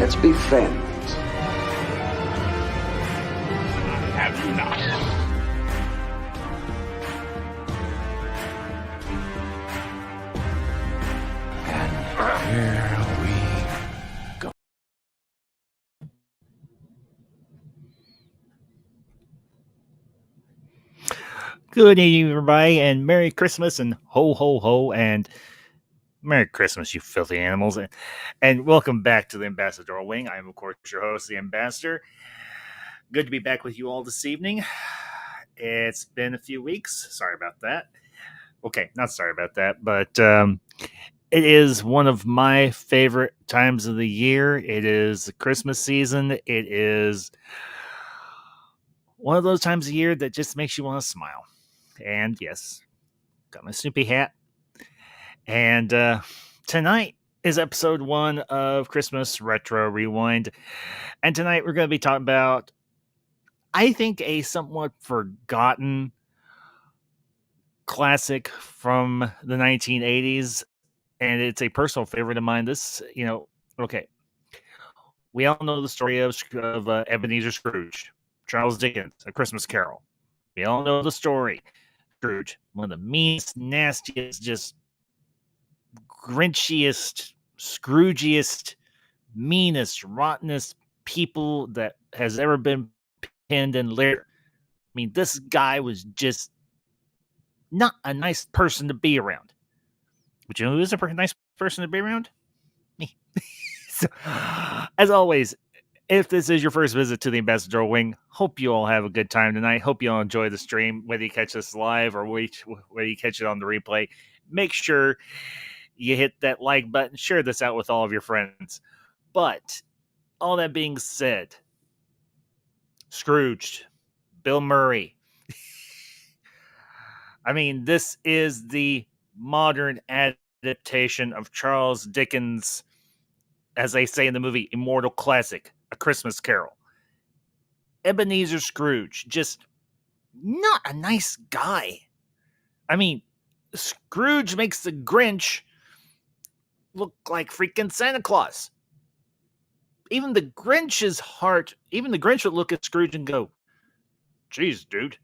Let's be friends. Have you not? And here we go. Good evening, everybody, and Merry Christmas, and ho, ho, ho, and Merry Christmas, you filthy animals, and welcome back to the Ambassador Wing. I am, of course, your host, the Ambassador. Good to be back with you all this evening. It's been a few weeks. Sorry about that. Okay, not sorry about that, but it is one of my favorite times of the year. It is the Christmas season. It is one of those times of year that just makes you want to smile. And yes, got my Snoopy hat. And tonight is episode 1 of Christmas Retro Rewind. And tonight we're going to be talking about, I think, a somewhat forgotten classic from the 1980s. And it's a personal favorite of mine. Okay. We all know the story of Ebenezer Scrooge, Charles Dickens, A Christmas Carol. We all know the story. Scrooge, one of the meanest, nastiest, just grinchiest, Scroogiest, meanest, rottenest people that has ever been penned in literature. I mean, this guy was just not a nice person to be around. But you know who is a nice person to be around? Me. So, as always, if this is your first visit to the Ambassador Wing, hope you all have a good time tonight. Hope you all enjoy the stream, whether you catch this live or whether you catch it on the replay. Make sure you hit that like button, share this out with all of your friends. But all that being said, Scrooged, Bill Murray. I mean, this is the modern adaptation of Charles Dickens, as they say in the movie, immortal classic, A Christmas Carol. Ebenezer Scrooge, just not a nice guy. I mean, Scrooge makes the Grinch look like freaking Santa Claus. Even the Grinch's heart, even the Grinch would look at Scrooge and go, "Geez, dude,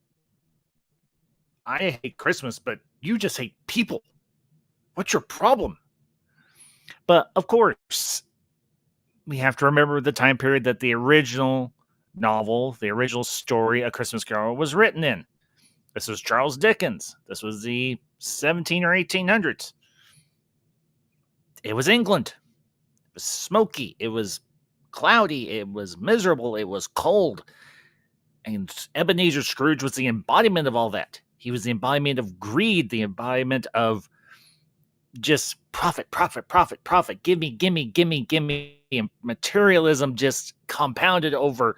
I hate Christmas, but you just hate people. What's your problem?" But of course, we have to remember the time period that the original novel, the original story, A Christmas Carol, was written in. This was Charles Dickens. This was the 17 or 1800s. It was England. It was smoky. It was cloudy. It was miserable. It was cold. And Ebenezer Scrooge was the embodiment of all that. He was the embodiment of greed, the embodiment of just profit, profit, profit, profit. Give me, give me, give me, give me. And materialism just compounded over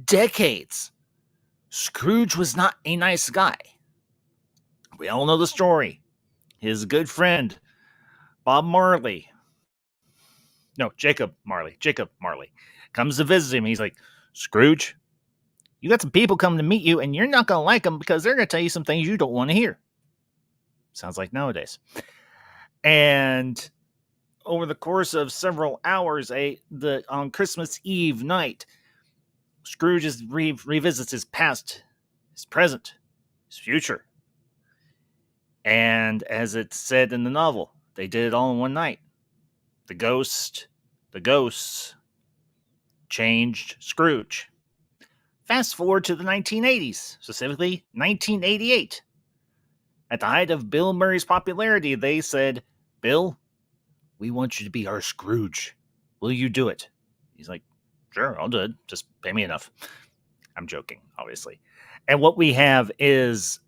decades. Scrooge was not a nice guy. We all know the story. His good friend, Jacob Marley, comes to visit him. He's like, "Scrooge, you got some people coming to meet you, and you're not going to like them because they're going to tell you some things you don't want to hear." Sounds like nowadays. And over the course of several hours, on Christmas Eve night, Scrooge revisits his past, his present, his future. And as it's said in the novel, they did it all in one night. The ghosts changed Scrooge. Fast forward to the 1980s, specifically 1988. At the height of Bill Murray's popularity, they said, "Bill, we want you to be our Scrooge. Will you do it?" He's like, "Sure, I'll do it. Just pay me enough." I'm joking, obviously. And what we have is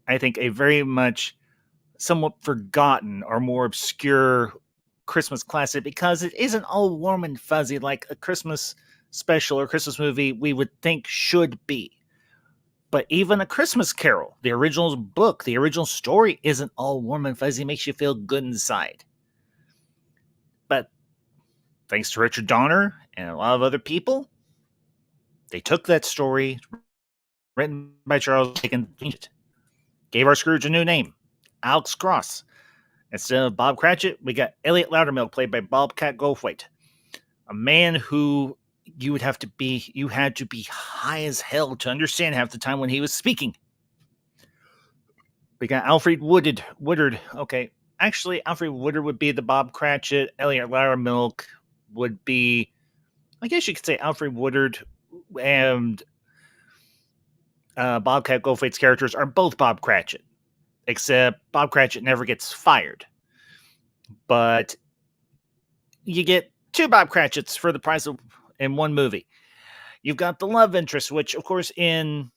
I think, a very much somewhat forgotten or more obscure Christmas classic, because it isn't all warm and fuzzy like a Christmas special or Christmas movie we would think should be. But even A Christmas Carol, the original book, the original story, isn't all warm and fuzzy, makes you feel good inside. But thanks to Richard Donner and a lot of other people, they took that story written by Charles Dickens, gave our Scrooge a new name, Alex Cross. Instead of Bob Cratchit, we got Elliot Loudermilk, played by Bobcat Goldthwait, a man who you had to be high as hell to understand half the time when he was speaking. We got Alfred Woodard. Okay, actually, Alfred Woodard would be the Bob Cratchit. Elliot Loudermilk would be, I guess you could say, Alfred Woodard and Bobcat Goldthwait's characters are both Bob Cratchit, except Bob Cratchit never gets fired. But you get two Bob Cratchits for the price of in one movie. You've got the love interest, which, of course, in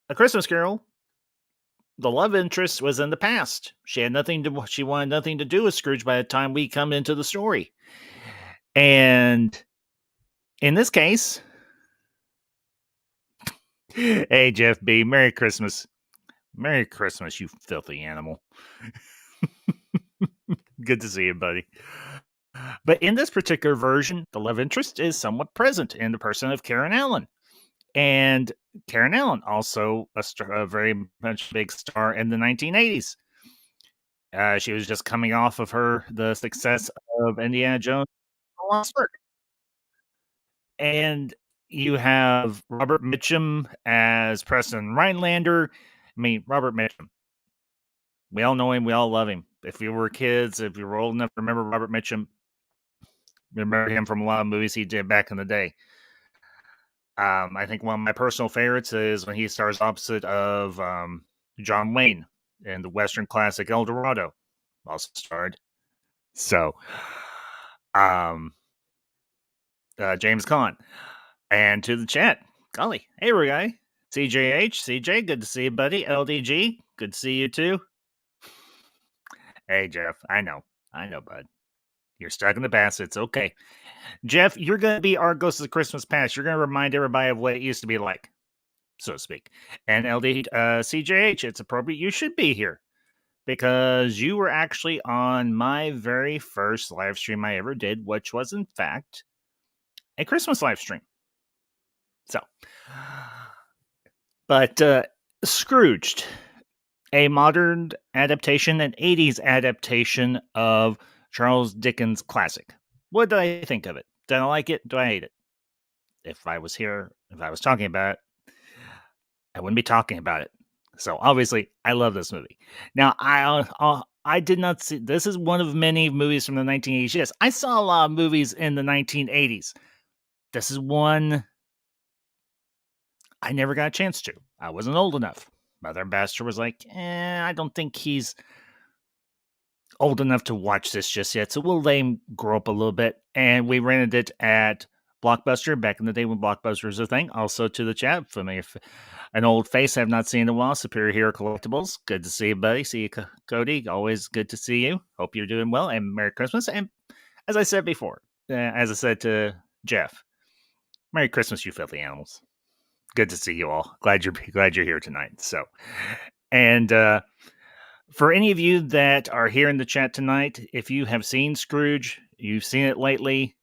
A Christmas Carol, the love interest was in the past. She wanted nothing to do with Scrooge by the time we come into the story. And in this case, hey, Jeff B., Merry Christmas. Merry Christmas, you filthy animal. Good to see you, buddy. But in this particular version, the love interest is somewhat present in the person of Karen Allen. And Karen Allen, also a very much big star in the 1980s. She was just coming off of the success of Indiana Jones and the Lost Ark. And you have Robert Mitchum as Preston Rhinelander. I mean, Robert Mitchum. We all know him. We all love him. If you were kids, if you were old enough to remember Robert Mitchum, remember him from a lot of movies he did back in the day. I think one of my personal favorites is when he stars opposite of John Wayne in the Western classic El Dorado, also starred. So, James Caan. And to the chat, golly, hey, guy, CJH, CJ, good to see you, buddy. LDG, good to see you too. Hey, Jeff, I know, bud. You're stuck in the past. It's okay. Jeff, you're going to be our Ghost of the Christmas Past. You're going to remind everybody of what it used to be like, so to speak. And CJH, it's appropriate you should be here because you were actually on my very first live stream I ever did, which was, in fact, a Christmas live stream. So, but Scrooged, a modern adaptation, an 80s adaptation of Charles Dickens' classic. What did I think of it? Did I like it? Do I hate it? If I was talking about it, I wouldn't be talking about it. So obviously, I love this movie. Now, I did not see. This is one of many movies from the 1980s. Yes, I saw a lot of movies in the 1980s. This is one I never got a chance to. I wasn't old enough. Mother Ambassador was like, I don't think he's old enough to watch this just yet, so we'll let him grow up a little bit. And we rented it at Blockbuster back in the day when Blockbuster was a thing. Also to the chat, familiar, an old face I've not seen in a while, Superior Hero Collectibles. Good to see you, buddy. See you, Cody. Always good to see you. Hope you're doing well, and Merry Christmas. And as I said before, as I said to Jeff, Merry Christmas, you filthy animals. Good to see you all. Glad you're here tonight. So, and for any of you that are here in the chat tonight, if you have seen Scrooge, you've seen it lately,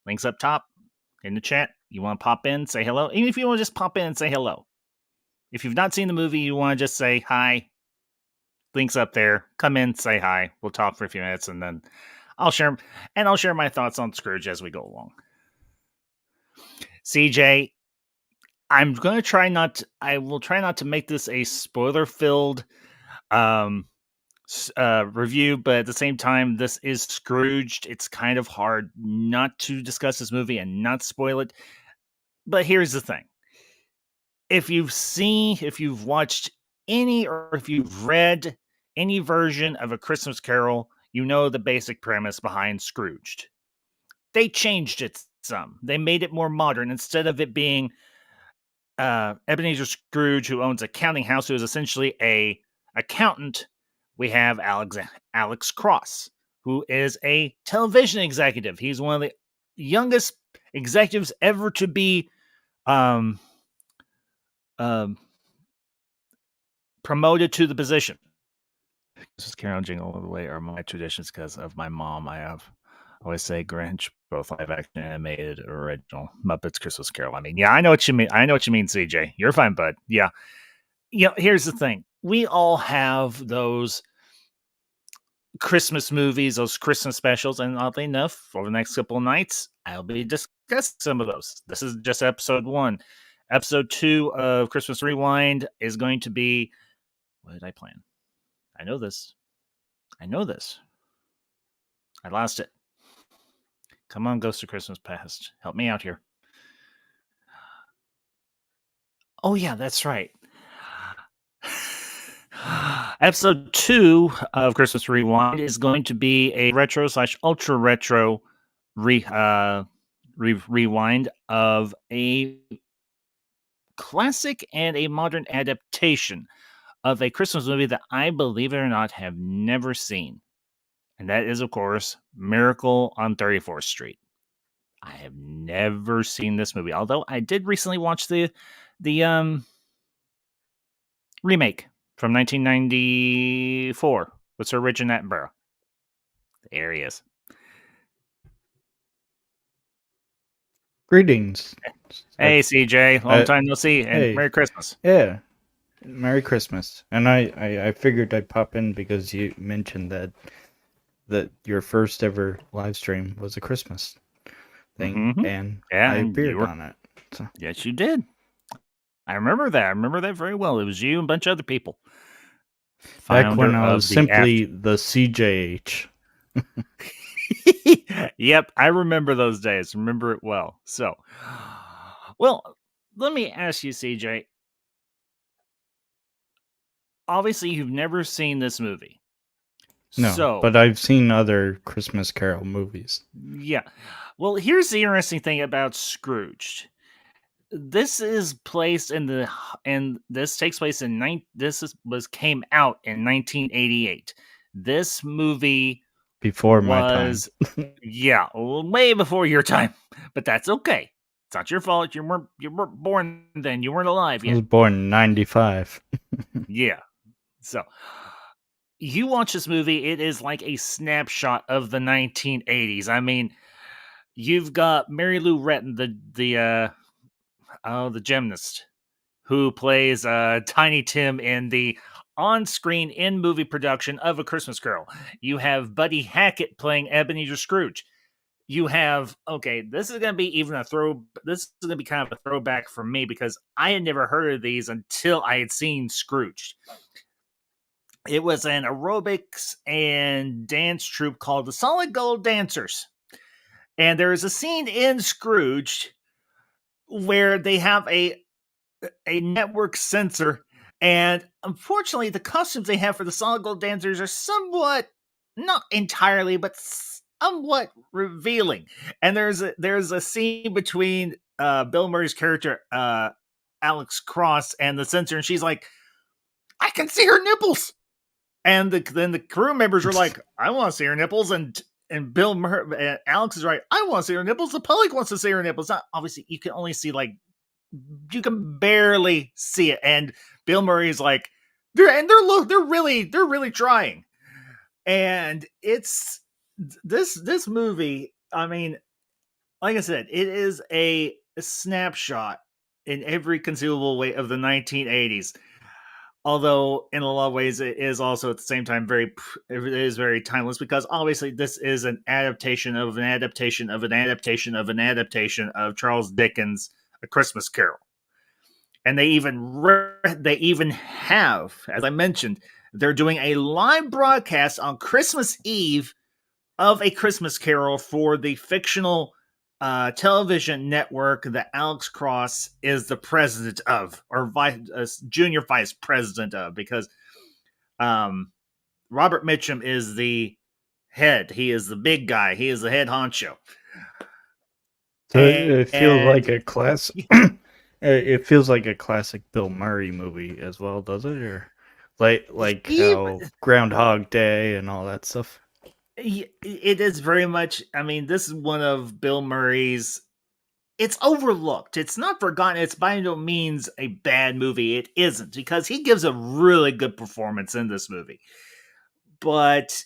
links up top in the chat. You want to pop in, say hello. Even if you want to just pop in and say hello. If you've not seen the movie, you want to just say hi. Links up there. Come in, say hi. We'll talk for a few minutes, and then I'll share my thoughts on Scrooge as we go along. CJ, I will try not to make this a spoiler-filled review, but at the same time, this is Scrooged. It's kind of hard not to discuss this movie and not spoil it. But here's the thing. If you've watched any, or if you've read any version of A Christmas Carol, you know the basic premise behind Scrooged. They changed it some. They made it more modern. Instead of it being Ebenezer Scrooge, who owns a counting house, who is essentially a accountant, we have Alex Cross, who is a television executive. He's one of the youngest executives ever to be promoted to the position. This is Carol Jingle all the way are my traditions because of my mom. I always say Grinch, both live action, animated, original. Muppets Christmas Carol. I mean, yeah, I know what you mean. CJ. You're fine, bud. Yeah. Here's the thing. we all have those Christmas movies, those Christmas specials, and oddly enough, for the next couple of nights, I'll be discussing some of those. This is just episode 1. Episode 2 of Christmas Rewind is going to be... What did I plan? I know this. I lost it. Come on, Ghost of Christmas Past. Help me out here. Oh, yeah, that's right. Episode 2 of Christmas Rewind is going to be a retro / ultra retro rewind of a classic and a modern adaptation of a Christmas movie that I, believe it or not, have never seen. And that is, of course, Miracle on 34th Street. I have never seen this movie, although I did recently watch the remake from 1994 with Sir Richard Attenborough. There he is. Greetings. Hey, CJ. Long time no see, and hey. Merry Christmas. Yeah, Merry Christmas. And I figured I'd pop in because you mentioned that your first ever live stream was a Christmas thing, and I appeared on it. So. Yes, you did. I remember that. I remember that very well. It was you and a bunch of other people. Back when I was simply the CJH. Yep, I remember those days. Remember it well. So, well, let me ask you, CJ. Obviously, you've never seen this movie. No, but I've seen other Christmas Carol movies. Yeah. Well, here's the interesting thing about Scrooged. This is placed this takes place in came out in 1988. This movie before my time. Yeah, way before your time, but that's okay. It's not your fault. You weren't born then. You weren't alive yet. I was born in 95. Yeah. So you watch this movie, it is like a snapshot of the 1980s. I mean, you've got Mary Lou Retton, the gymnast, who plays Tiny Tim in the on-screen in-movie production of A Christmas Carol. You have Buddy Hackett playing Ebenezer Scrooge. You have, this is going to be this is going to be kind of a throwback for me because I had never heard of these until I had seen Scrooged. It was an aerobics and dance troupe called the Solid Gold Dancers. And there is a scene in Scrooged where they have a network censor, and unfortunately the costumes they have for the Solid Gold Dancers are somewhat, not entirely, but somewhat revealing. And there's a scene between Bill Murray's character Alex Cross and the censor, and she's like, I can see her nipples. And then the crew members are like, I want to see her nipples, and Bill Murray, Alex is right, I want to see her nipples. The public wants to see her nipples. Not obviously, you can only see you can barely see it. And Bill Murray's like, they're really trying. And it's this movie. I mean, like I said, it is a snapshot in every conceivable way of the 1980s. Although in a lot of ways it is also at the same time it is very timeless, because obviously this is an adaptation of an adaptation of an adaptation of an adaptation of Charles Dickens' A Christmas Carol. And they even have, as I mentioned, they're doing a live broadcast on Christmas Eve of A Christmas Carol for the fictional television network that Alex Cross is the president of, or junior vice president of, because Robert Mitchum is the head. He is the big guy. He is the head honcho. So it feels like a classic. It feels like a classic Bill Murray movie as well, does it? Or like how Groundhog Day and all that stuff. It is very much. I mean, this is one of Bill Murray's. It's overlooked. It's not forgotten. It's by no means a bad movie. It isn't, because he gives a really good performance in this movie. But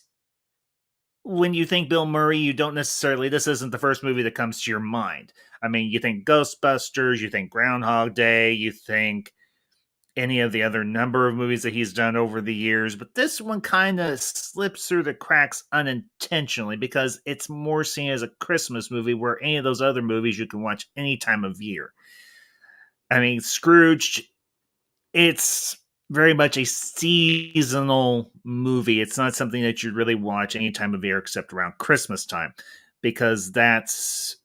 when you think Bill Murray, you don't necessarily. This isn't the first movie that comes to your mind. I mean, you think Ghostbusters, you think Groundhog Day, you think any of the other number of movies that he's done over the years, but this one kind of slips through the cracks unintentionally because it's more seen as a Christmas movie, where any of those other movies you can watch any time of year. I mean, Scrooged, it's very much a seasonal movie. It's not something that you'd really watch any time of year except around Christmas time, because that's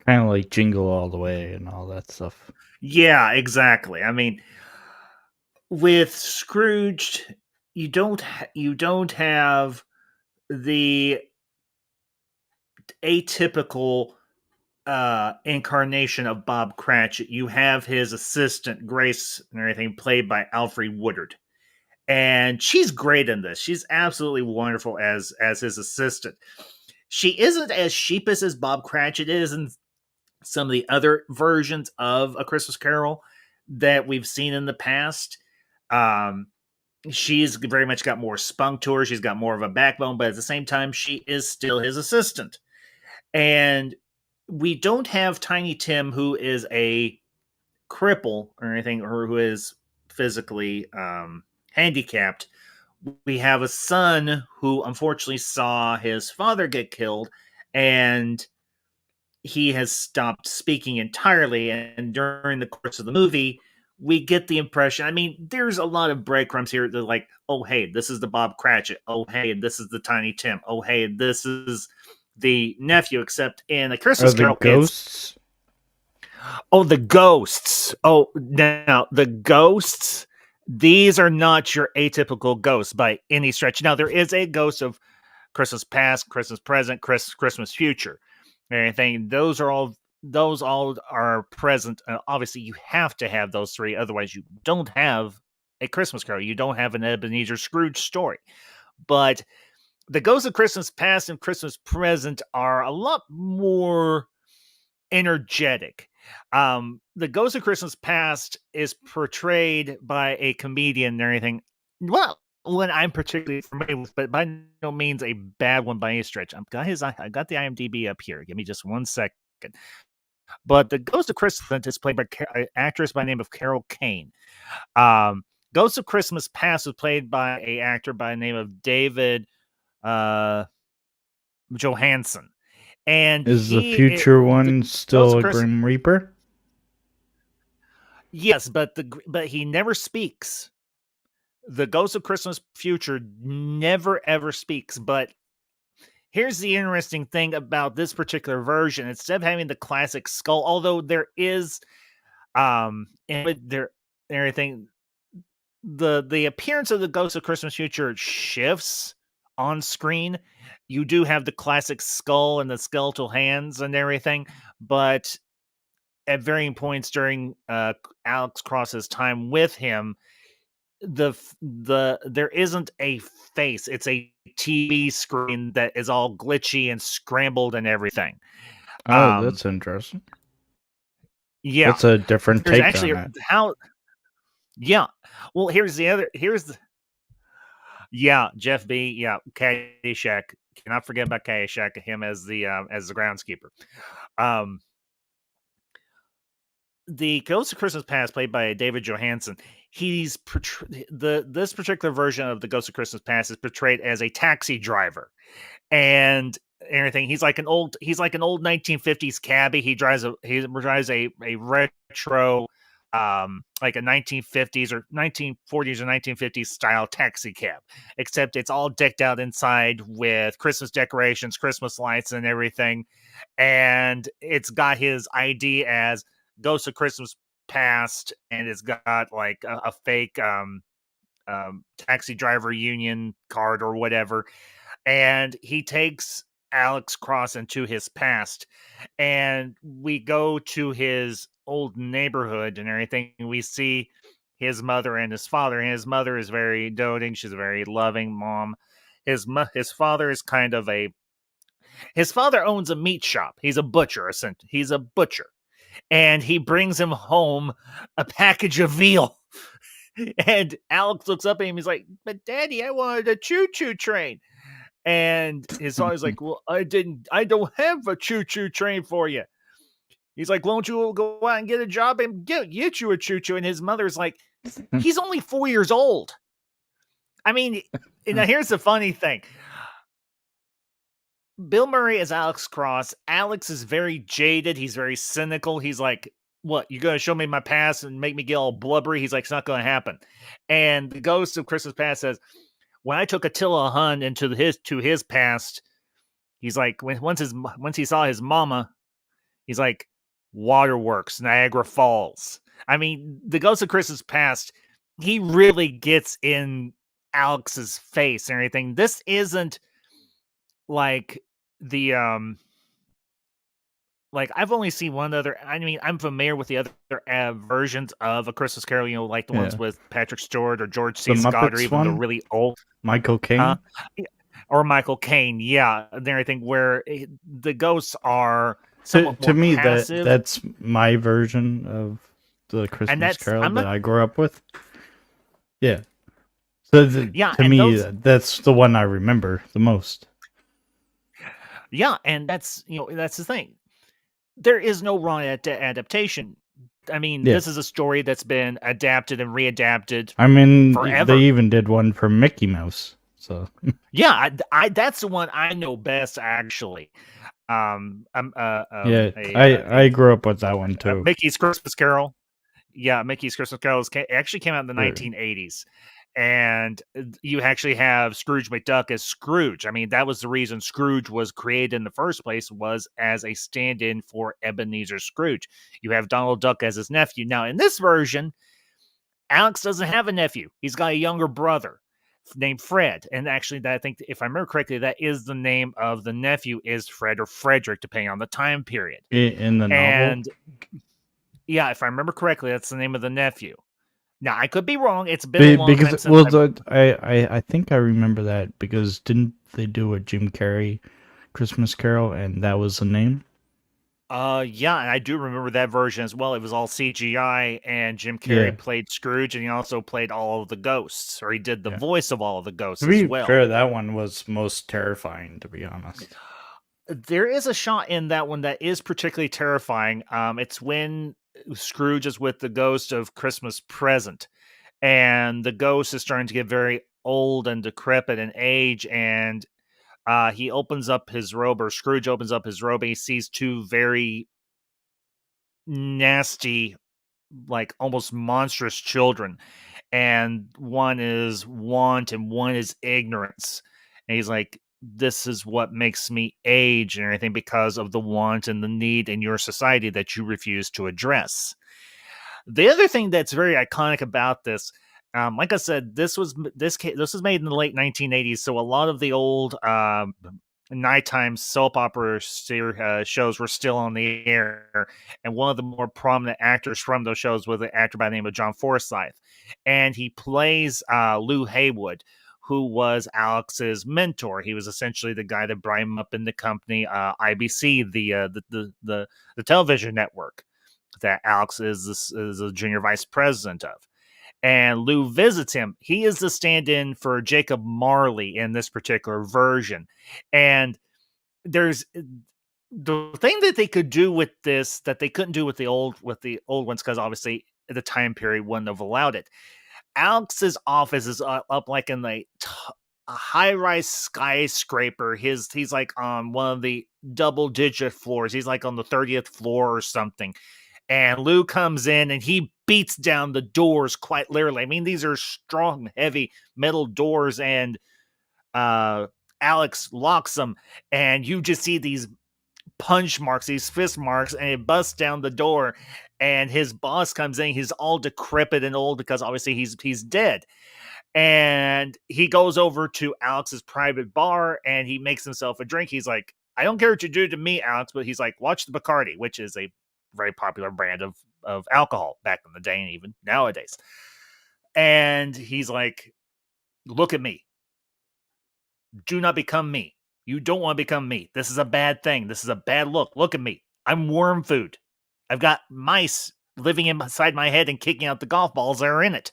kind of like Jingle All the Way and all that stuff. Yeah, exactly. I mean, with Scrooged, you don't have the atypical incarnation of Bob Cratchit. You have his assistant Grace and everything, played by Alfre Woodard, and she's great in this. She's absolutely wonderful as his assistant. She isn't as sheepish as Bob Cratchit is in some of the other versions of A Christmas Carol that we've seen in the past. She's very much got more spunk to her. She's got more of a backbone, but at the same time, she is still his assistant. And we don't have Tiny Tim, who is a cripple or anything, or who is physically handicapped. We have a son who unfortunately saw his father get killed, and he has stopped speaking entirely. And during the course of the movie, we get the impression, I mean, there's a lot of breadcrumbs here. They're like, oh, hey, this is the Bob Cratchit. Oh, hey, this is the Tiny Tim. Oh, hey, this is the nephew, except in A Christmas Carol. Ghosts? Oh, the ghosts. Oh, now, the ghosts, these are not your atypical ghosts by any stretch. Now, there is a ghost of Christmas past, Christmas present, Christmas future. Anything, those all are present. Obviously, you have to have those three, otherwise you don't have A Christmas Carol. You don't have an Ebenezer Scrooge story. But the ghosts of Christmas past and Christmas present are a lot more energetic. The ghost of Christmas past is portrayed by a comedian and everything. Well, one I'm particularly familiar with, but by no means a bad one by any stretch. I got the IMDb up here. Give me just 1 second. But the Ghost of Christmas is played by an actress by the name of Carol Kane. Ghost of Christmas Past was played by an actor by the name of David Johansen. And is the future one still a Grim Reaper? Yes, but he never speaks. The Ghost of Christmas Future never ever speaks. But here's the interesting thing about this particular version: instead of having the classic skull, although there is everything, the appearance of the Ghost of Christmas Future shifts on screen. You do have the classic skull and the skeletal hands and everything, but at varying points during Alex Cross's time with him, there isn't a face. It's a TV screen that is all glitchy and scrambled and everything. Oh, that's interesting. Yeah, that's a different take actually on it. Yeah. Well, here's the Jeff B. Yeah, Caddyshack. Cannot forget about Caddyshack. Him as the groundskeeper. The Ghost of Christmas Past, played by David Johansen, he's this particular version of the Ghost of Christmas Past is portrayed as a taxi driver, and everything. He's like an old 1950s cabbie. He drives a retro, like a 1950s or 1940s or 1950s style taxi cab, except it's all decked out inside with Christmas decorations, Christmas lights, and everything, and it's got his ID as Ghost of Christmas Past, and it's got like a fake taxi driver union card or whatever, and he takes Alex Cross into his past, and we go to his old neighborhood and everything. We see his mother and his father, and his mother is very doting. She's a very loving mom. His father is kind of his father owns a meat shop. He's a butcher. He's a butcher. And he brings him home a package of veal. And Alex looks up at him. He's like, "But Daddy, I wanted a choo-choo train." And his father's like, "Well, I don't have a choo-choo train for you." He's like, "Won't you go out and get a job and get you a choo-choo?" And his mother's like, He's only 4 years old. I mean, now here's the funny thing. Bill Murray is Alex Cross. Alex is very jaded. He's very cynical. He's like, "What? You gonna show me my past and make me get all blubbery?" He's like, "It's not gonna happen." And the ghost of Christmas Past says, "When I took Attila Hun into his past, he's like, once he saw his mama, he's like, waterworks, Niagara Falls." I mean, the ghost of Christmas Past, he really gets in Alex's face and everything. This isn't like the like I've only seen one other. I mean, I'm familiar with the other versions of A Christmas Carol. You know, like the ones with Patrick Stewart or George C. Scott, or even the really old Michael Caine, or Michael Caine. Yeah, and everything where the ghosts are somewhat to more me passive. that's my version of the Christmas Carol that I grew up with. Yeah. So to me, that's the one I remember the most. Yeah, and that's that's the thing. There is no wrong adaptation. I mean, this is a story that's been adapted and readapted. I mean, forever. They even did one for Mickey Mouse. So yeah, I that's the one I know best, actually. I grew up with that one too. Mickey's Christmas Carol. Yeah, Mickey's Christmas Carol actually came out in the 1980s. And you actually have Scrooge McDuck as Scrooge. I mean, that was the reason Scrooge was created in the first place, was as a stand-in for Ebenezer Scrooge. You have Donald Duck as his nephew. Now, in this version, Alex doesn't have a nephew. He's got a younger brother named Fred. And actually, I think, if I remember correctly, that is the name of the nephew, is Fred or Frederick, depending on the time period. In the novel? Yeah, if I remember correctly, that's the name of the nephew. Now, I could be wrong. It's been a long time since I think I remember that because didn't they do a Jim Carrey Christmas Carol and that was the name? Yeah, and I do remember that version as well. It was all CGI, and Jim Carrey played Scrooge, and he also played all of the ghosts, or he did the voice of all of the ghosts as well. Fair, that one was most terrifying, to be honest. There is a shot in that one that is particularly terrifying. It's when Scrooge is with the ghost of Christmas Present, and the ghost is starting to get very old and decrepit in age, and he opens up his robe, or Scrooge opens up his robe, and he sees two very nasty, like almost monstrous children, and one is want and one is ignorance, and he's like, "This is what makes me age and everything, because of the want and the need in your society that you refuse to address." The other thing that's very iconic about this, like I said, this was made in the late 1980s, so a lot of the old nighttime soap opera shows were still on the air, and one of the more prominent actors from those shows was an actor by the name of John Forsythe, and he plays Lou Haywood, who was Alex's mentor. He was essentially the guy that brought him up in the company, IBC, the television network that Alex is a junior vice president of. And Lou visits him. He is the stand-in for Jacob Marley in this particular version. And there's the thing that they could do with this that they couldn't do with the old ones, because obviously the time period wouldn't have allowed it. Alex's office is up like in a high-rise skyscraper. He's like on one of the double-digit floors. He's like on the 30th floor or something. And Lou comes in and he beats down the doors, quite literally. I mean, these are strong, heavy metal doors, and Alex locks them, and you just see these punch marks, these fist marks, and it busts down the door, and his boss comes in. He's all decrepit and old because obviously he's dead. And he goes over to Alex's private bar and he makes himself a drink. He's like, "I don't care what you do to me, Alex," but he's like, "Watch the Bacardi," which is a very popular brand of alcohol back in the day and even nowadays. And he's like, "Look at me. Do not become me. You don't want to become me. This is a bad thing. This is a bad look. Look at me. I'm worm food. I've got mice living inside my head and kicking out the golf balls that are in it."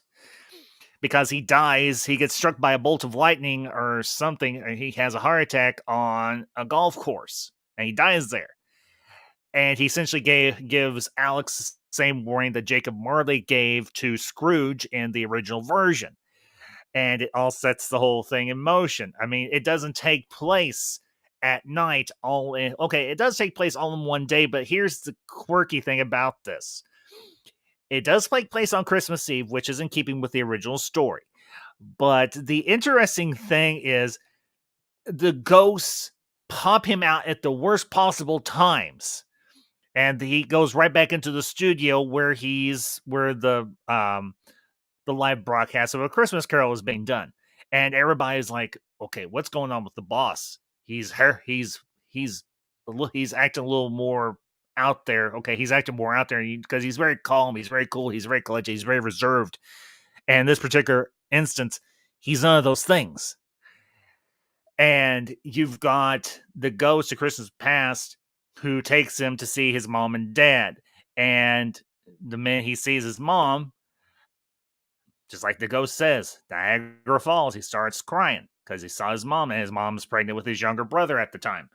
Because he dies, he gets struck by a bolt of lightning or something, and he has a heart attack on a golf course, and he dies there. And he essentially gives Alex same warning that Jacob Marley gave to Scrooge in the original version. And it all sets the whole thing in motion. I mean, it doesn't take place at night all in. Okay, it does take place all in one day, but here's the quirky thing about this. It does take place on Christmas Eve, which is in keeping with the original story. But the interesting thing is the ghosts pop him out at the worst possible times. And he goes right back into the studio where the live broadcast of A Christmas Carol is being done. And everybody's like, okay, what's going on with the boss? He's acting a little more out there. Okay, he's acting more out there because he's very calm, he's very cool, he's very collected, he's very reserved. And in this particular instance, he's none of those things. And you've got the ghost of Christmas past who takes him to see his mom and dad. And the minute he sees his mom, just like the ghost says, Niagara Falls, he starts crying because he saw his mom, and his mom's pregnant with his younger brother at the time.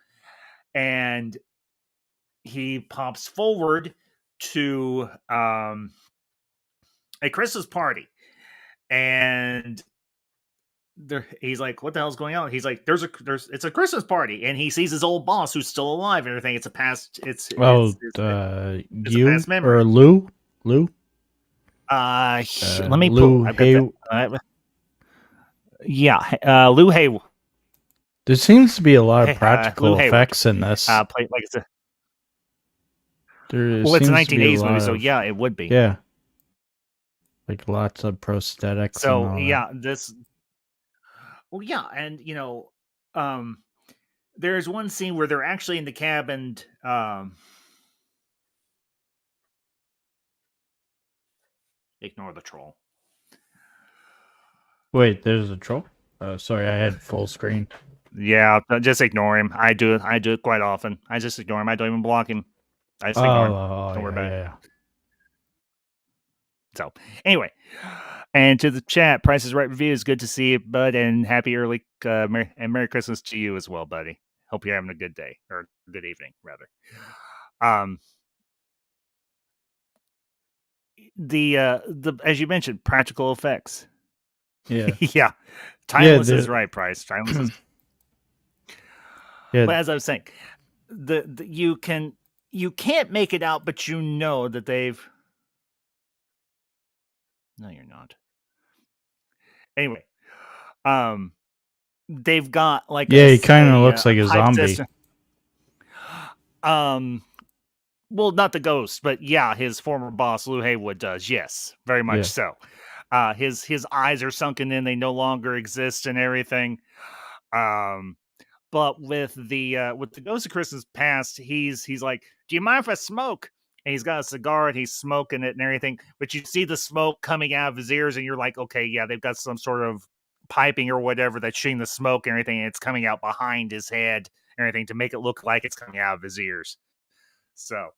And he pops forward to a Christmas party. And he's like, what the hell's going on? He's like, it's a Christmas party. And he sees his old boss who's still alive and everything. It's a past, it's you a past memory. or Lou? Let me Lou pull. Lou Hay. There seems to be a lot of practical effects in this. Like it's a, it's a 1980s movie, so yeah, it would be. Yeah. Like lots of prosthetics. So yeah, this. Well, yeah, and there's one scene where they're actually in the cabin. Ignore the troll. Wait, there's a troll? Oh, sorry, I had full screen. Yeah, just ignore him. I do it quite often. I just ignore him. I don't even block him. I just ignore him. Don't worry about it. So, anyway, and to the chat, Price is Right reviews. Good to see you, bud, and happy early Merry Christmas to you as well, buddy. Hope you're having a good day or good evening, rather. The as you mentioned, practical effects. Yeah, yeah. Timeless is right, Price. Timeless is. Yeah. But as I was saying, you can't make it out, but you know that they've. No, you're not. Anyway, they've got like he kind of looks like a zombie. System. Well, not the ghost, but yeah, his former boss Lou Haywood does. Yes, very much so. His eyes are sunken in; they no longer exist, and everything. But with the Ghost of Christmas Past, he's like, "Do you mind if I smoke?" And he's got a cigar and he's smoking it and everything. But you see the smoke coming out of his ears, and you're like, "Okay, yeah, they've got some sort of piping or whatever that's shooting the smoke and everything, and it's coming out behind his head and everything to make it look like it's coming out of his ears." So,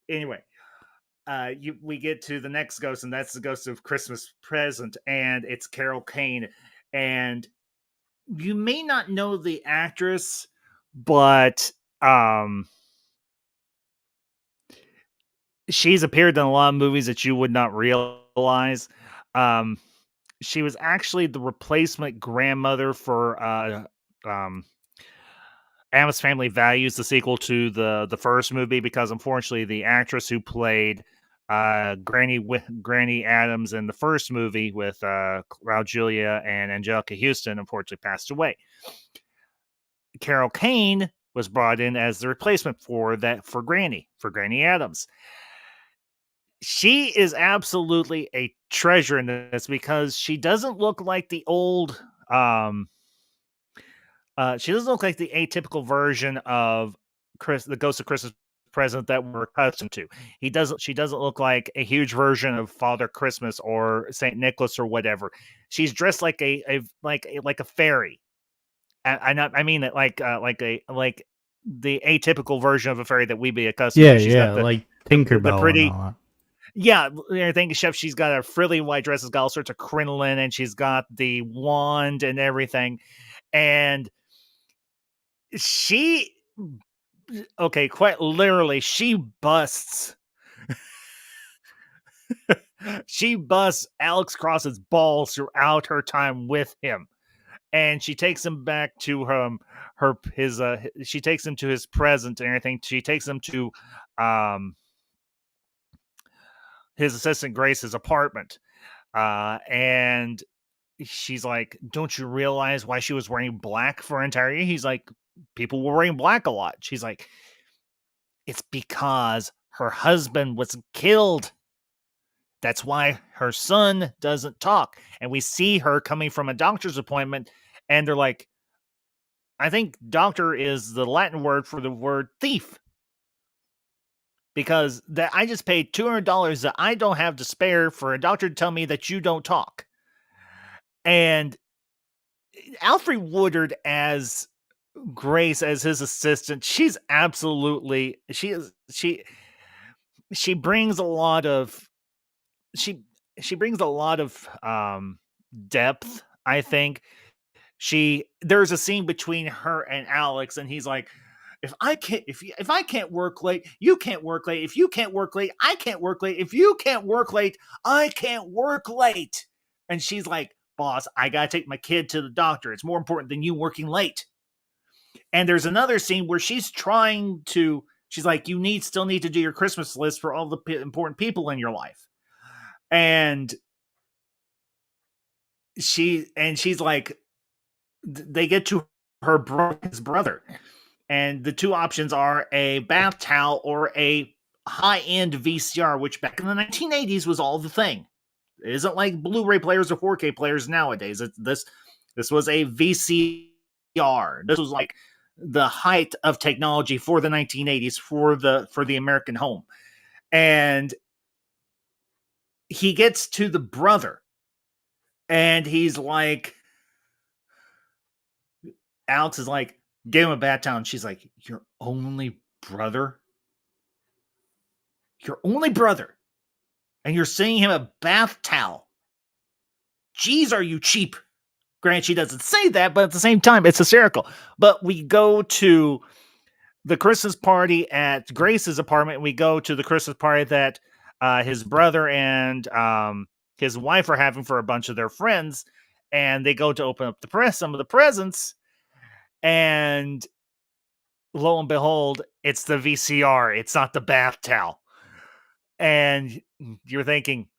anyway, we get to the next ghost, and that's the Ghost of Christmas Present, and it's Carol Kane. And you may not know the actress, but she's appeared in a lot of movies that you would not realize. She was actually the replacement grandmother for Addams Family Values, the sequel to the first movie, because unfortunately the actress who played Granny Adams in the first movie with Raul Julia and Angelica Houston unfortunately passed away. Carol Kane was brought in as the replacement for Granny Adams. She is absolutely a treasure in this because she doesn't look like the old she doesn't look like the atypical version of the Ghost of Christmas Present that we're accustomed to. She doesn't look like a huge version of Father Christmas or Saint Nicholas or whatever. She's dressed like a fairy. I mean that like the atypical version of a fairy that we be accustomed to. She's got like Tinkerbell. The pretty, and all that. Yeah, I think she's got a frilly white dress, has got all sorts of crinoline, and she's got the wand and everything. And she okay, quite literally, she busts Alex Cross's balls throughout her time with him, and she takes him back to she takes him to his present and everything. She takes him to um his assistant Grace's apartment, and she's like, "Don't you realize why she was wearing black for an entire year?" He's like, "People were wearing black a lot." She's like, "It's because her husband was killed. That's why her son doesn't talk." And we see her coming from a doctor's appointment, and they're like, I think doctor is the Latin word for the word thief. Because that I just paid $200 that I don't have to spare for a doctor to tell me that you don't talk. And Alfre Woodard as Grace as his assistant, she's absolutely she brings a lot of she brings a lot of depth, I think. There's a scene between her and Alex, and he's like, if I can't work late, you can't work late. If you can't work late, I can't work late. If you can't work late, I can't work late. And she's like, boss, I gotta take my kid to the doctor. It's more important than you working late. And there's another scene where she's like, you still need to do your Christmas list for all the important people in your life. And she's like, they get to his brother, and the two options are a bath towel or a high-end VCR, which back in the 1980s was all the thing. It isn't like Blu-ray players or 4K players nowadays. This was a VCR. This was like the height of technology for the 1980s for the American home. And he gets to the brother, and he's like, Alex is like, give him a bath towel. And she's like, your only brother? Your only brother? And you're sending him a bath towel? Geez, are you cheap? Granted, she doesn't say that, but at the same time, it's hysterical. But we go to the Christmas party at Grace's apartment. We go to the Christmas party that his brother and his wife are having for a bunch of their friends. And they go to open up some of the presents. And lo and behold, it's the VCR. It's not the bath towel. And you're thinking,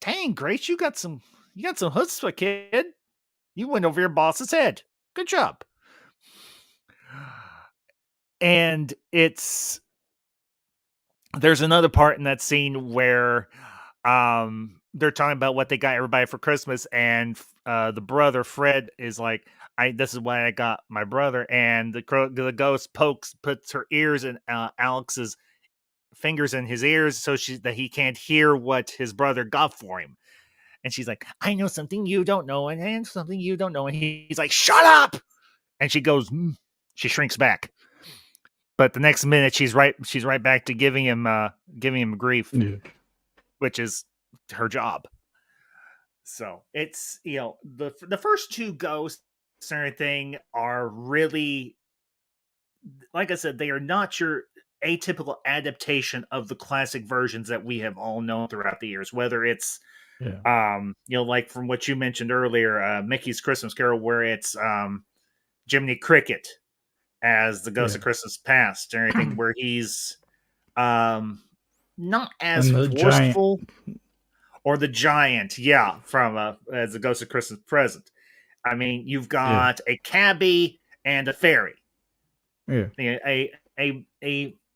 dang, Grace, you got some chutzpah, kid. You went over your boss's head. Good job. And there's another part in that scene where they're talking about what they got everybody for Christmas, and the brother Fred is like, this is why I got my brother. And the ghost puts her ears in Alex's fingers in his ears so that he can't hear what his brother got for him. And she's like, I know something you don't know, and something you don't know. And he's like, shut up. And she goes, she shrinks back. But the next minute she's right back to giving him grief, which is her job. So it's, the first two ghosts and everything are really, like I said, they are not your atypical adaptation of the classic versions that we have all known throughout the years, whether it's like from what you mentioned earlier, Mickey's Christmas Carol, where it's Jiminy Cricket as the Ghost of Christmas Past and everything, where he's not as forceful, or the giant, from as the Ghost of Christmas Present. I mean, you've got a cabbie and a fairy, a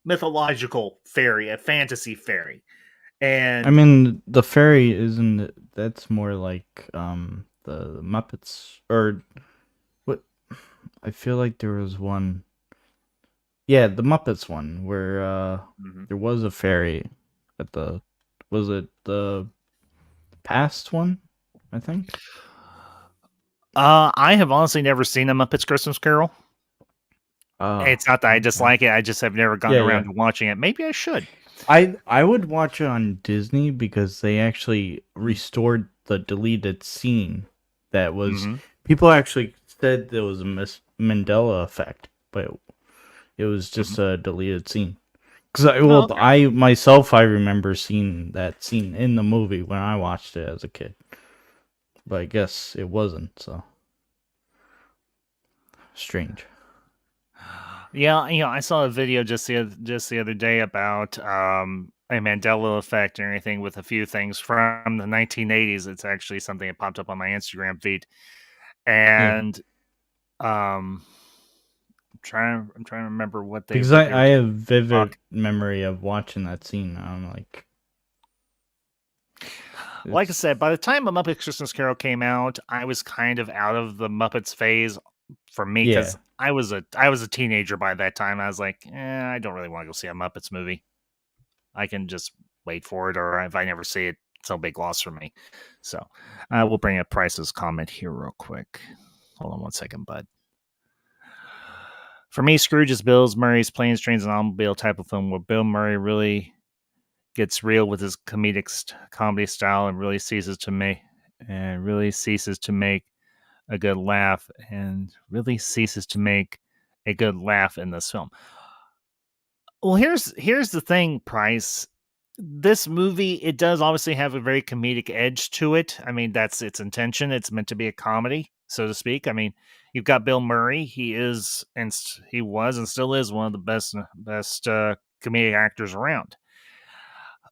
mythological fairy, a fantasy fairy. And I mean, the fairy that's more like the Muppets, or what? I feel like there was one. Yeah, the Muppets one where there was a fairy at was it the past one? I think. I have honestly never seen a Muppets Christmas Carol. It's not that I dislike it. I just have never gotten around to watching it. Maybe I should. I would watch it on Disney because they actually restored the deleted scene that was... People actually said there was a Mandela effect, but It was just a deleted scene. Because okay. I myself, I remember seeing that scene in the movie when I watched it as a kid. But I guess it wasn't, so strange. Yeah, I saw a video just the other day about a Mandela effect and everything with a few things from the 1980s. It's actually something that popped up on my Instagram feed, Yeah. and um, I'm trying to remember Because what they I were have vivid talking. memory of watching that scene. I'm like, Like I it's said, by the time A Muppet Christmas Carol came out, I was kind of out of the Muppets phase for me yeah. because I was a teenager by that time. I was like, I don't really want to go see a Muppets movie. I can just wait for it, or if I never see it, it's no big loss for me. So we'll bring up Price's comment here real quick. Hold on one second, bud. For me, Scrooge is Bill Murray's Planes, Trains, and Automobile type of film where Bill Murray really gets real with his comedy style and really ceases to make a good laugh and really ceases to make a good laugh in this film. Well, here's the thing, Price. This movie, it does obviously have a very comedic edge to it. I mean, that's its intention. It's meant to be a comedy, so to speak. I mean, you've got Bill Murray. He was and still is one of the best comedic actors around.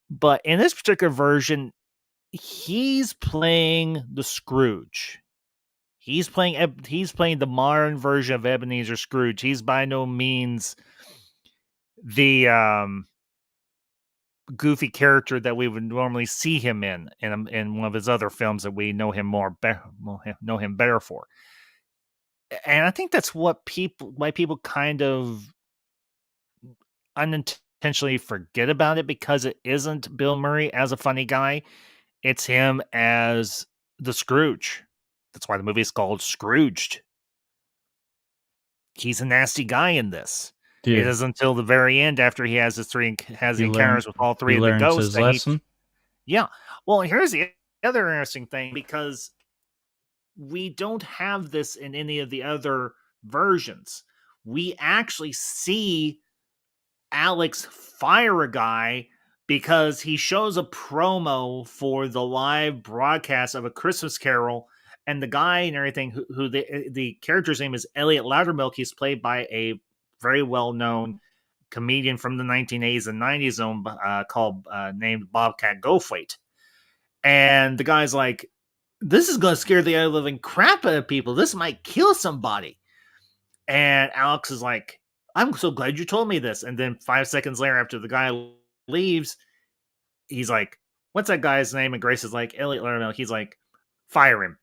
But in this particular version, he's playing the Scrooge. He's playing the modern version of Ebenezer Scrooge. He's by no means the goofy character that we would normally see him in one of his other films that we know him know him better for. And I think that's why people kind of unintentionally forget about it, because it isn't Bill Murray as a funny guy. It's him as the Scrooge. That's why the movie is called Scrooged. He's a nasty guy in this. It Yeah. isn't until the very end, after he has He the encounters with all he three of the learns ghosts, his that lesson. yeah. Well, here's the other interesting thing, because we don't have this in any of the other versions. We actually see Alex fire a guy because he shows a promo for the live broadcast of A Christmas Carol, and the guy and everything, who the character's name is Elliot Loudermilk. He's played by a very well known comedian from the 1980s and 90s zone, called named Bobcat Goldthwait. And the guy's like, "This is going to scare the living crap out of people. This might kill somebody." And Alex is like, "I'm so glad you told me this." And then 5 seconds later, after the guy leaves, he's like, "What's that guy's name?" And Grace is like, "Elliot Lerner." He's like, "Fire him."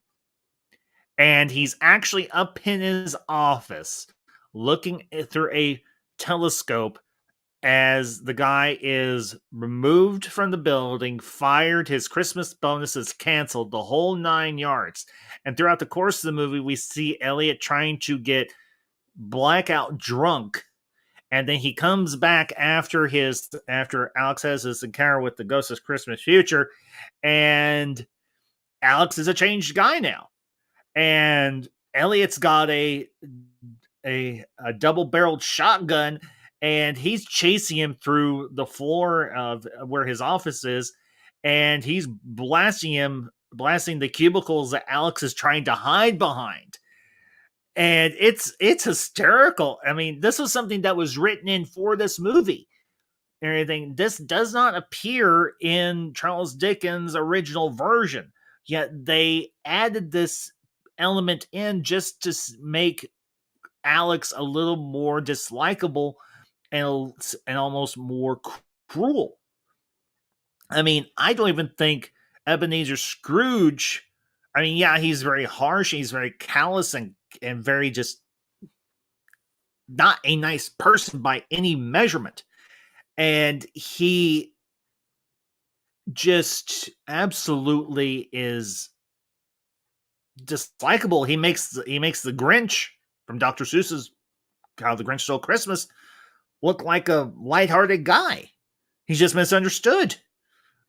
And he's actually up in his office looking through a telescope as the guy is removed from the building, fired, his Christmas bonus is canceled, the whole 9 yards. And throughout the course of the movie, we see Elliot trying to get blackout drunk, and then he comes back after Alex has his encounter with the ghost of Christmas future, and Alex is a changed guy now, and Elliot's got a double-barreled shotgun, and he's chasing him through the floor of where his office is, and he's blasting the cubicles that Alex is trying to hide behind. And it's hysterical. I mean, this was something that was written in for this movie and everything. This does not appear in Charles Dickens' original version, yet they added this element in just to make Alex a little more dislikable and almost more cruel. I mean, I don't even think Ebenezer Scrooge. I mean, yeah, he's very harsh, he's very callous, and very just not a nice person by any measurement. And he just absolutely is dislikable. He makes the Grinch from Dr. Seuss's How the Grinch Stole Christmas look like a lighthearted guy. He's just misunderstood.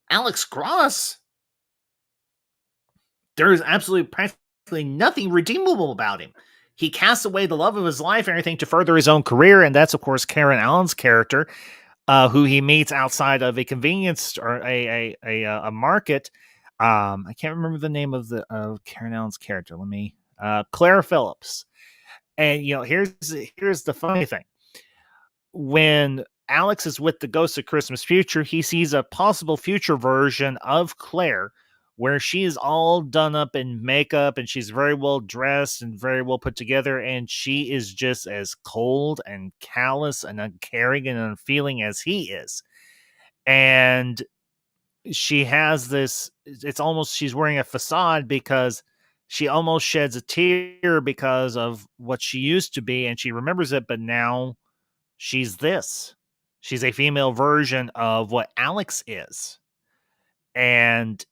Alex Cross, there is absolutely practically nothing redeemable about him. he casts away the love of his life and everything to further his own career, and that's of course Karen Allen's character, who he meets outside of a convenience or a market. I can't remember the name of Karen Allen's character. Let me Claire Phillips. And here's the funny thing. When Alex is with the Ghost of Christmas Future, he sees a possible future version of Claire where she is all done up in makeup and she's very well dressed and very well put together, and she is just as cold and callous and uncaring and unfeeling as he is. And she has this, it's almost, she's wearing a facade because she almost sheds a tear because of what she used to be, and she remembers it, but now she's this. She's a female version of what Alex is. And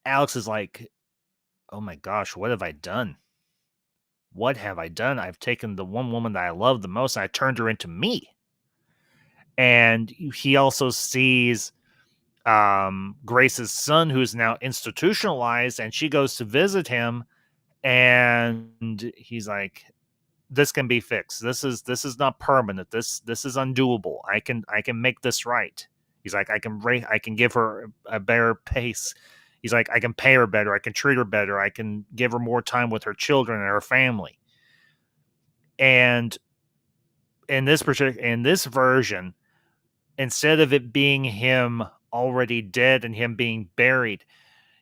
Alex is like, oh my gosh, what have I done? What have I done? I've taken the one woman that I love the most and I turned her into me. And he also sees Grace's son, who's now institutionalized, and she goes to visit him, and he's like, this can be fixed. This is not permanent. This is undoable. I can make this right. He's like, I can give her a better pace. He's like, I can pay her better. I can treat her better. I can give her more time with her children and her family. And in this version, instead of it being him already dead and him being buried,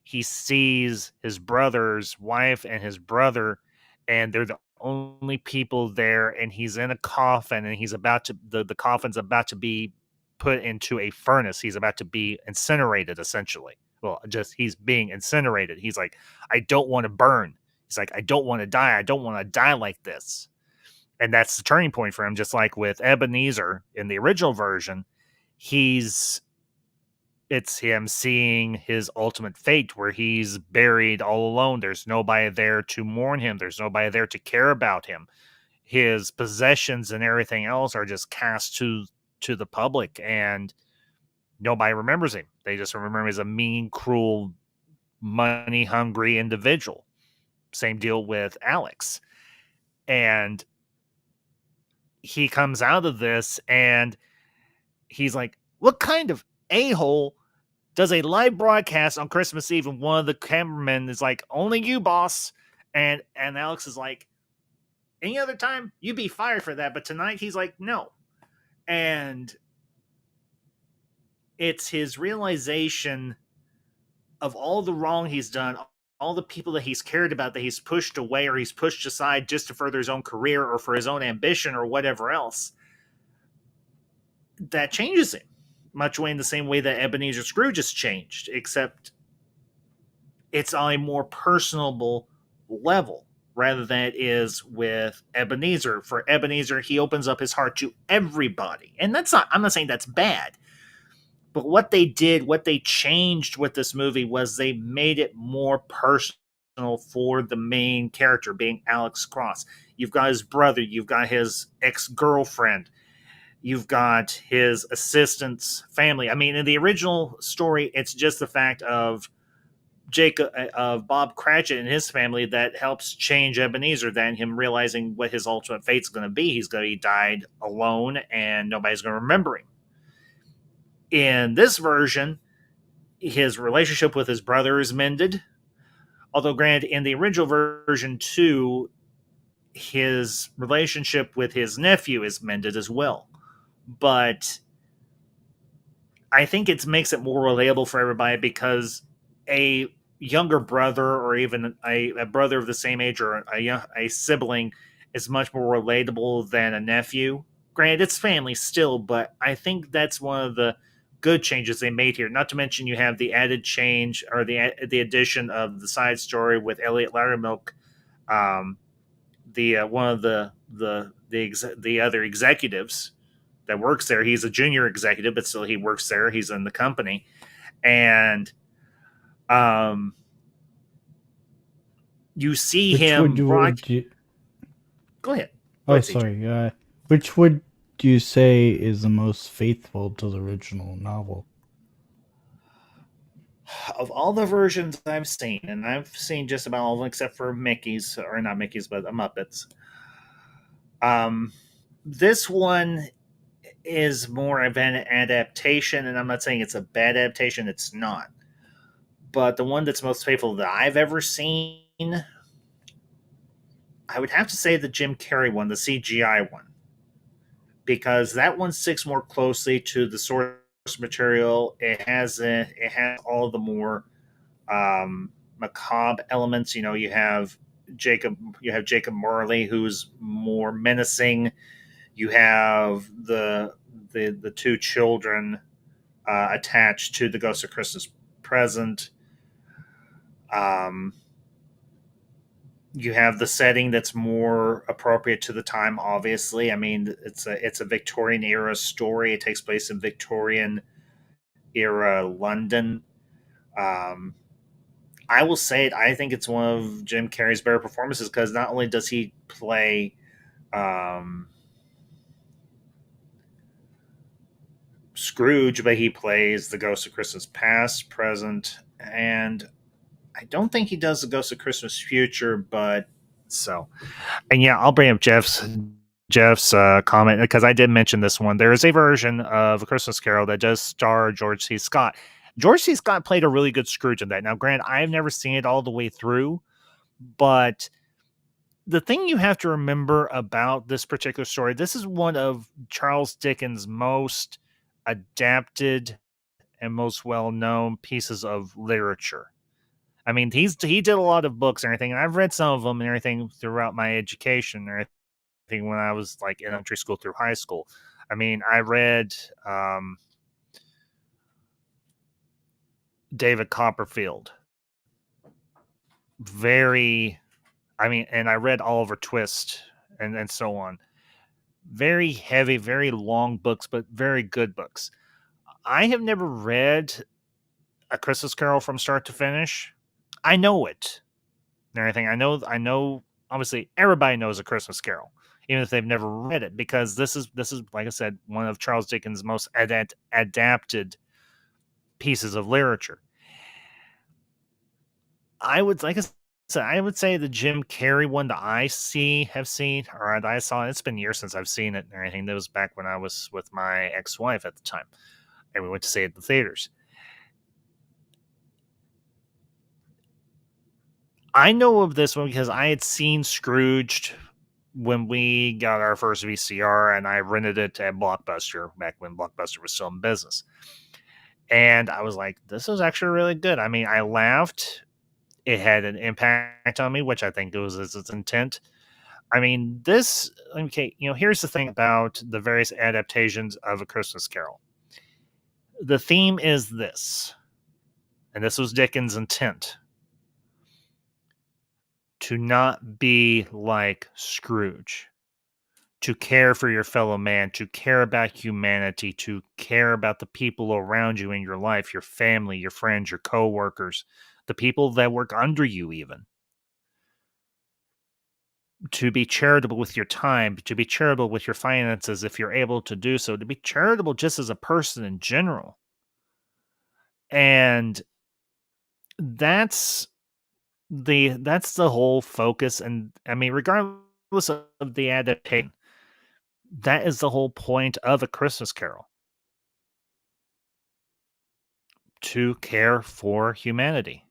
he sees his brother's wife and his brother, and they're the only people there, and he's in a coffin, and he's about to the coffin's about to be put into a furnace. He's about to be incinerated, essentially. Well, just he's being incinerated. He's like, I don't want to burn. He's like, I don't want to die. I don't want to die like this. And that's the turning point for him. Just like with Ebenezer in the original version, it's him seeing his ultimate fate where he's buried all alone. There's nobody there to mourn him. There's nobody there to care about him. His possessions and everything else are just cast to the public, and nobody remembers him. They just remember him as a mean, cruel, money-hungry individual. Same deal with Alex. And he comes out of this, and he's like, what kind of a-hole does a live broadcast on Christmas Eve, and one of the cameramen is like, only you, boss. And Alex is like, any other time, you'd be fired for that. But tonight, he's like, no. And it's his realization of all the wrong he's done, all the people that he's cared about that he's pushed away or he's pushed aside just to further his own career or for his own ambition or whatever else, that changes him. Much in the same way that Ebenezer Scrooge has changed, except it's on a more personable level rather than it is with Ebenezer. For Ebenezer, he opens up his heart to everybody. And I'm not saying that's bad. But what they changed with this movie was they made it more personal for the main character, being Alex Cross. You've got his brother, you've got his ex-girlfriend, you've got his assistant's family. I mean, in the original story, it's just the fact of Bob Cratchit and his family that helps change Ebenezer, than him realizing what his ultimate fate's going to be. He's going to be died alone, and nobody's going to remember him. In this version, his relationship with his brother is mended. Although, granted, in the original version too, his relationship with his nephew is mended as well. But I think it makes it more relatable for everybody because a younger brother or even a brother of the same age or a sibling is much more relatable than a nephew. Granted, it's family still, but I think that's one of the good changes they made here. Not to mention you have the added change or the addition of the side story with Elliot Loudermilk, one of the other executives that works there. He's a junior executive, but still he works there. He's in the company, and you see him. Go ahead. Oh, sorry. Which would you say is the most faithful to the original novel? Of all the versions I've seen, and I've seen just about all of them except for Mickey's, or not Mickey's, but Muppets. Um, this one is more of an adaptation, and I'm not saying it's a bad adaptation, it's not. But the one that's most faithful that I've ever seen, I would have to say the Jim Carrey one, the CGI one, because that one sticks more closely to the source material. It has all the more macabre elements. You know, you have Jacob Marley, who's more menacing. You have the two children attached to the Ghost of Christmas Present. Um, you have the setting that's more appropriate to the time. Obviously, I mean it's a Victorian era story. It takes place in Victorian era London. Um, I will say it. I think it's one of Jim Carrey's better performances because not only does he play um, Scrooge, but he plays the Ghost of Christmas Past, Present, and I don't think he does the Ghost of Christmas Future. But so, and yeah, I'll bring up Jeff's comment because I did mention this one. There is a version of A Christmas Carol that does star George C. Scott. George C. Scott played a really good Scrooge in that. Now, granted, I've never seen it all the way through, but the thing you have to remember about this particular story, this is one of Charles Dickens' most adapted and most well-known pieces of literature. I mean, he did a lot of books and everything, and I've read some of them and everything throughout my education and everything when I was like in elementary school through high school. I mean, I read David Copperfield. And I read Oliver Twist and so on. Very heavy, very long books, but very good books. I have never read A Christmas Carol from start to finish. I know it and everything. I know. Obviously, everybody knows A Christmas Carol, even if they've never read it, because this is like I said, one of Charles Dickens' most adapted pieces of literature. I would like I said, I would say the Jim Carrey one that have seen, or that I saw. It's been years since I've seen it and everything. That was back when I was with my ex-wife at the time, and we went to see it at the theaters. I know of this one because I had seen Scrooged when we got our first VCR, and I rented it at Blockbuster back when Blockbuster was still in business. And I was like, this is actually really good. I mean, I laughed. It had an impact on me, which I think it was its intent. I mean, here's the thing about the various adaptations of A Christmas Carol. The theme is this, and this was Dickens' intent: to not be like Scrooge, to care for your fellow man, to care about humanity, to care about the people around you in your life, your family, your friends, your coworkers, the people that work under you, even. To be charitable with your time, to be charitable with your finances if you're able to do so, to be charitable just as a person in general. And that's the whole focus. And I mean, regardless of the adaptation, that is the whole point of A Christmas Carol: to care for humanity,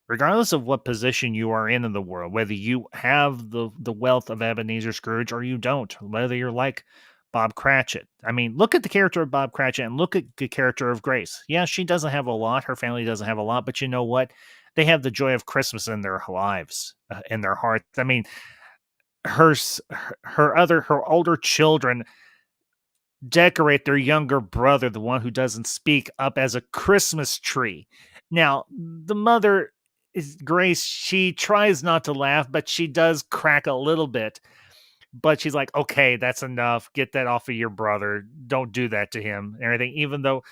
regardless of what position you are in the world, whether you have the wealth of Ebenezer Scrooge or you don't, whether you're like Bob Cratchit. I mean, look at the character of Bob Cratchit and look at the character of Grace. Yeah, she doesn't have a lot. Her family doesn't have a lot, but you know what? They have the joy of Christmas in their lives, in their hearts. I mean, her older children decorate their younger brother, the one who doesn't speak, up as a Christmas tree. Now, the mother is Grace. She tries not to laugh, but she does crack a little bit. But she's like, okay, that's enough. Get that off of your brother. Don't do that to him. And everything, even though,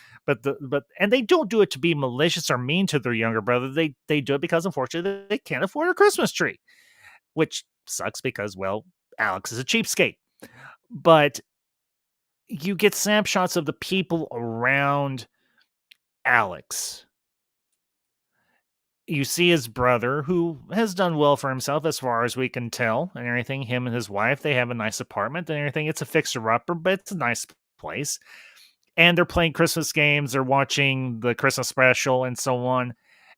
and they don't do it to be malicious or mean to their younger brother. They do it because unfortunately they can't afford a Christmas tree, which sucks because, well, Alex is a cheapskate. But you get snapshots of the people around Alex you see his brother, who has done well for himself as far as we can tell, and everything. Him and his wife, they have a nice apartment and everything. It's a fixer-upper, but it's a nice place. And they're playing Christmas games, they're watching the Christmas special and so on.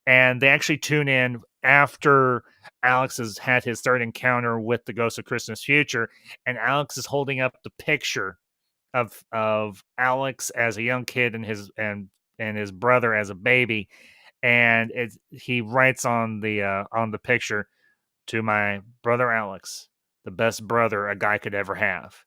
And they actually tune in after Alex has had his third encounter with the ghost of Christmas Future, and Alex is holding up the picture of Alex as a young kid and his brother as a baby, and he writes on the picture, "To my brother Alex, the best brother a guy could ever have."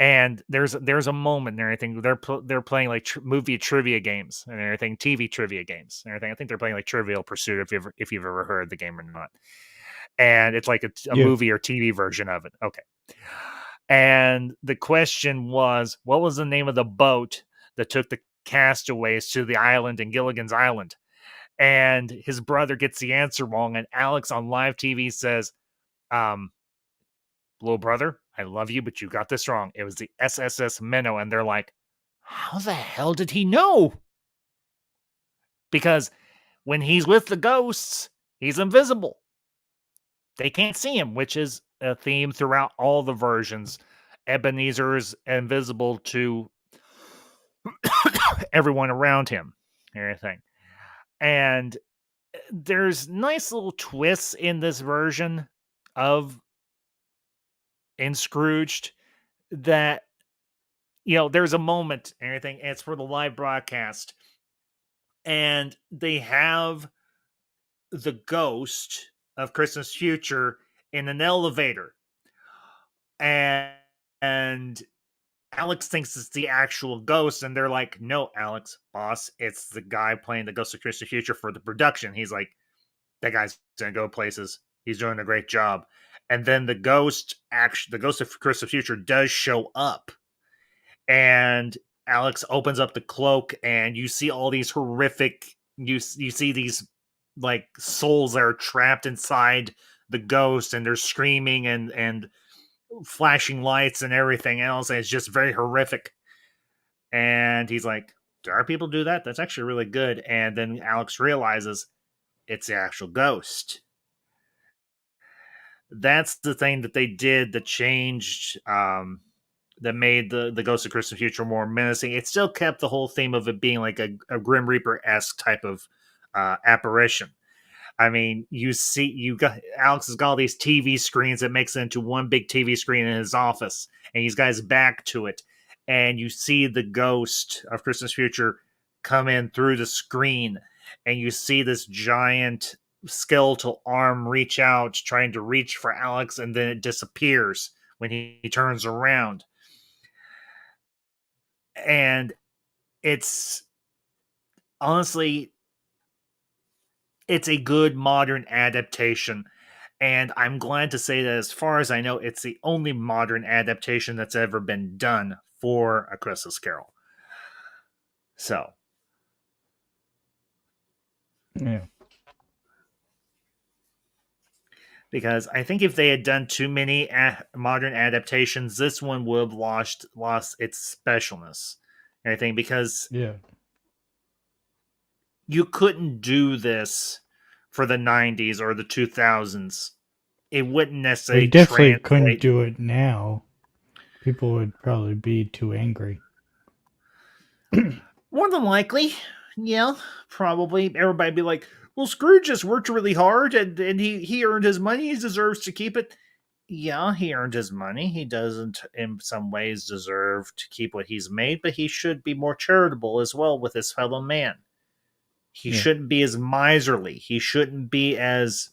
And there's a moment and everything. They're playing like movie trivia games and everything, TV trivia games and everything. I think they're playing like Trivial Pursuit if you've ever heard the game or not. And it's like a Yeah. movie or TV version of it. Okay. And the question was, what was the name of the boat that took the castaways to the island in Gilligan's Island? And his brother gets the answer wrong, and Alex on live TV says, "Little brother, I love you, but you got this wrong. It was the SSS Minnow." And they're like, "How the hell did he know?" Because when he's with the ghosts, he's invisible. They can't see him, which is a theme throughout all the versions. Ebenezer's invisible to everyone around him, everything. And there's nice little twists in this version of in Scrooged that, there's a moment and everything, and it's for the live broadcast, and they have the ghost of Christmas Future in an elevator, and Alex thinks it's the actual ghost, and they're like, "No, Alex, boss, it's the guy playing the ghost of Christmas Future for the production." He's like, "That guy's gonna go places. He's doing a great job." And then the ghost of Christmas Future does show up, and Alex opens up the cloak, and you see all these horrific. You see these like souls that are trapped inside the ghost, and they're screaming and flashing lights and everything else, and it's just very horrific. And he's like, "Do our people do that? That's actually really good." And then Alex realizes it's the actual ghost. That's the thing that they did that changed, that made the Ghost of Christmas Future more menacing. It still kept the whole theme of it being like a Grim Reaper-esque type of apparition. I mean, Alex has got all these TV screens that makes it into one big TV screen in his office, and he's got his back to it, and you see the ghost of Christmas Future come in through the screen, and you see this giant skeletal arm reach out, trying to reach for Alex, and then it disappears when he turns around. And it's honestly, it's a good modern adaptation. And I'm glad to say that, as far as I know, it's the only modern adaptation that's ever been done for A Christmas Carol. So, Yeah. because I think if they had done too many modern adaptations, this one would have lost its specialness. I think because Yeah. you couldn't do this for the 90s or the 2000s. It wouldn't necessarily They definitely couldn't translate. do it now. People would probably be too angry. More than likely, yeah, probably. Everybody'd be like, "Well, Scrooge just worked really hard and he earned his money. He deserves to keep it." Yeah, he earned his money. He doesn't, in some ways, deserve to keep what he's made, but he should be more charitable as well with his fellow man. He shouldn't be as miserly. He shouldn't be as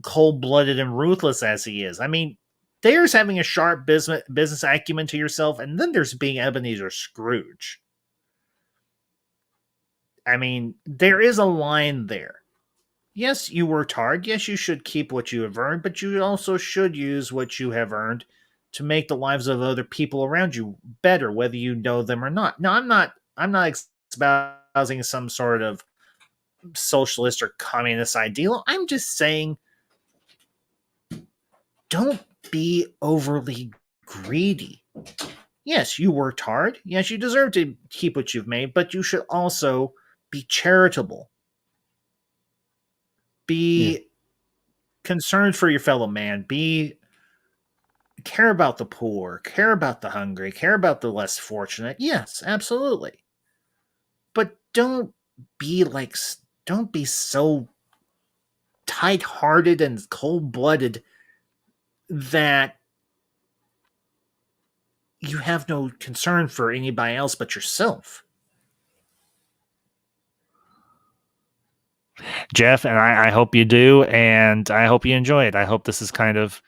cold-blooded and ruthless as he is. I mean, there's having a sharp business acumen to yourself, and then there's being Ebenezer Scrooge. I mean, there is a line there. Yes, you worked hard. Yes, you should keep what you have earned, but you also should use what you have earned to make the lives of other people around you better, whether you know them or not. Now, I'm not espousing some sort of socialist or communist ideal. I'm just saying, don't be overly greedy. Yes, you worked hard. Yes, you deserve to keep what you've made, but you should also be charitable. be concerned for your fellow man. Care about the poor, care about the hungry, care about the less fortunate. Yes, absolutely. But don't be so tight-hearted and cold-blooded that you have no concern for anybody else but yourself. Jeff, and I hope you do, and I hope you enjoy it. I hope this is kind of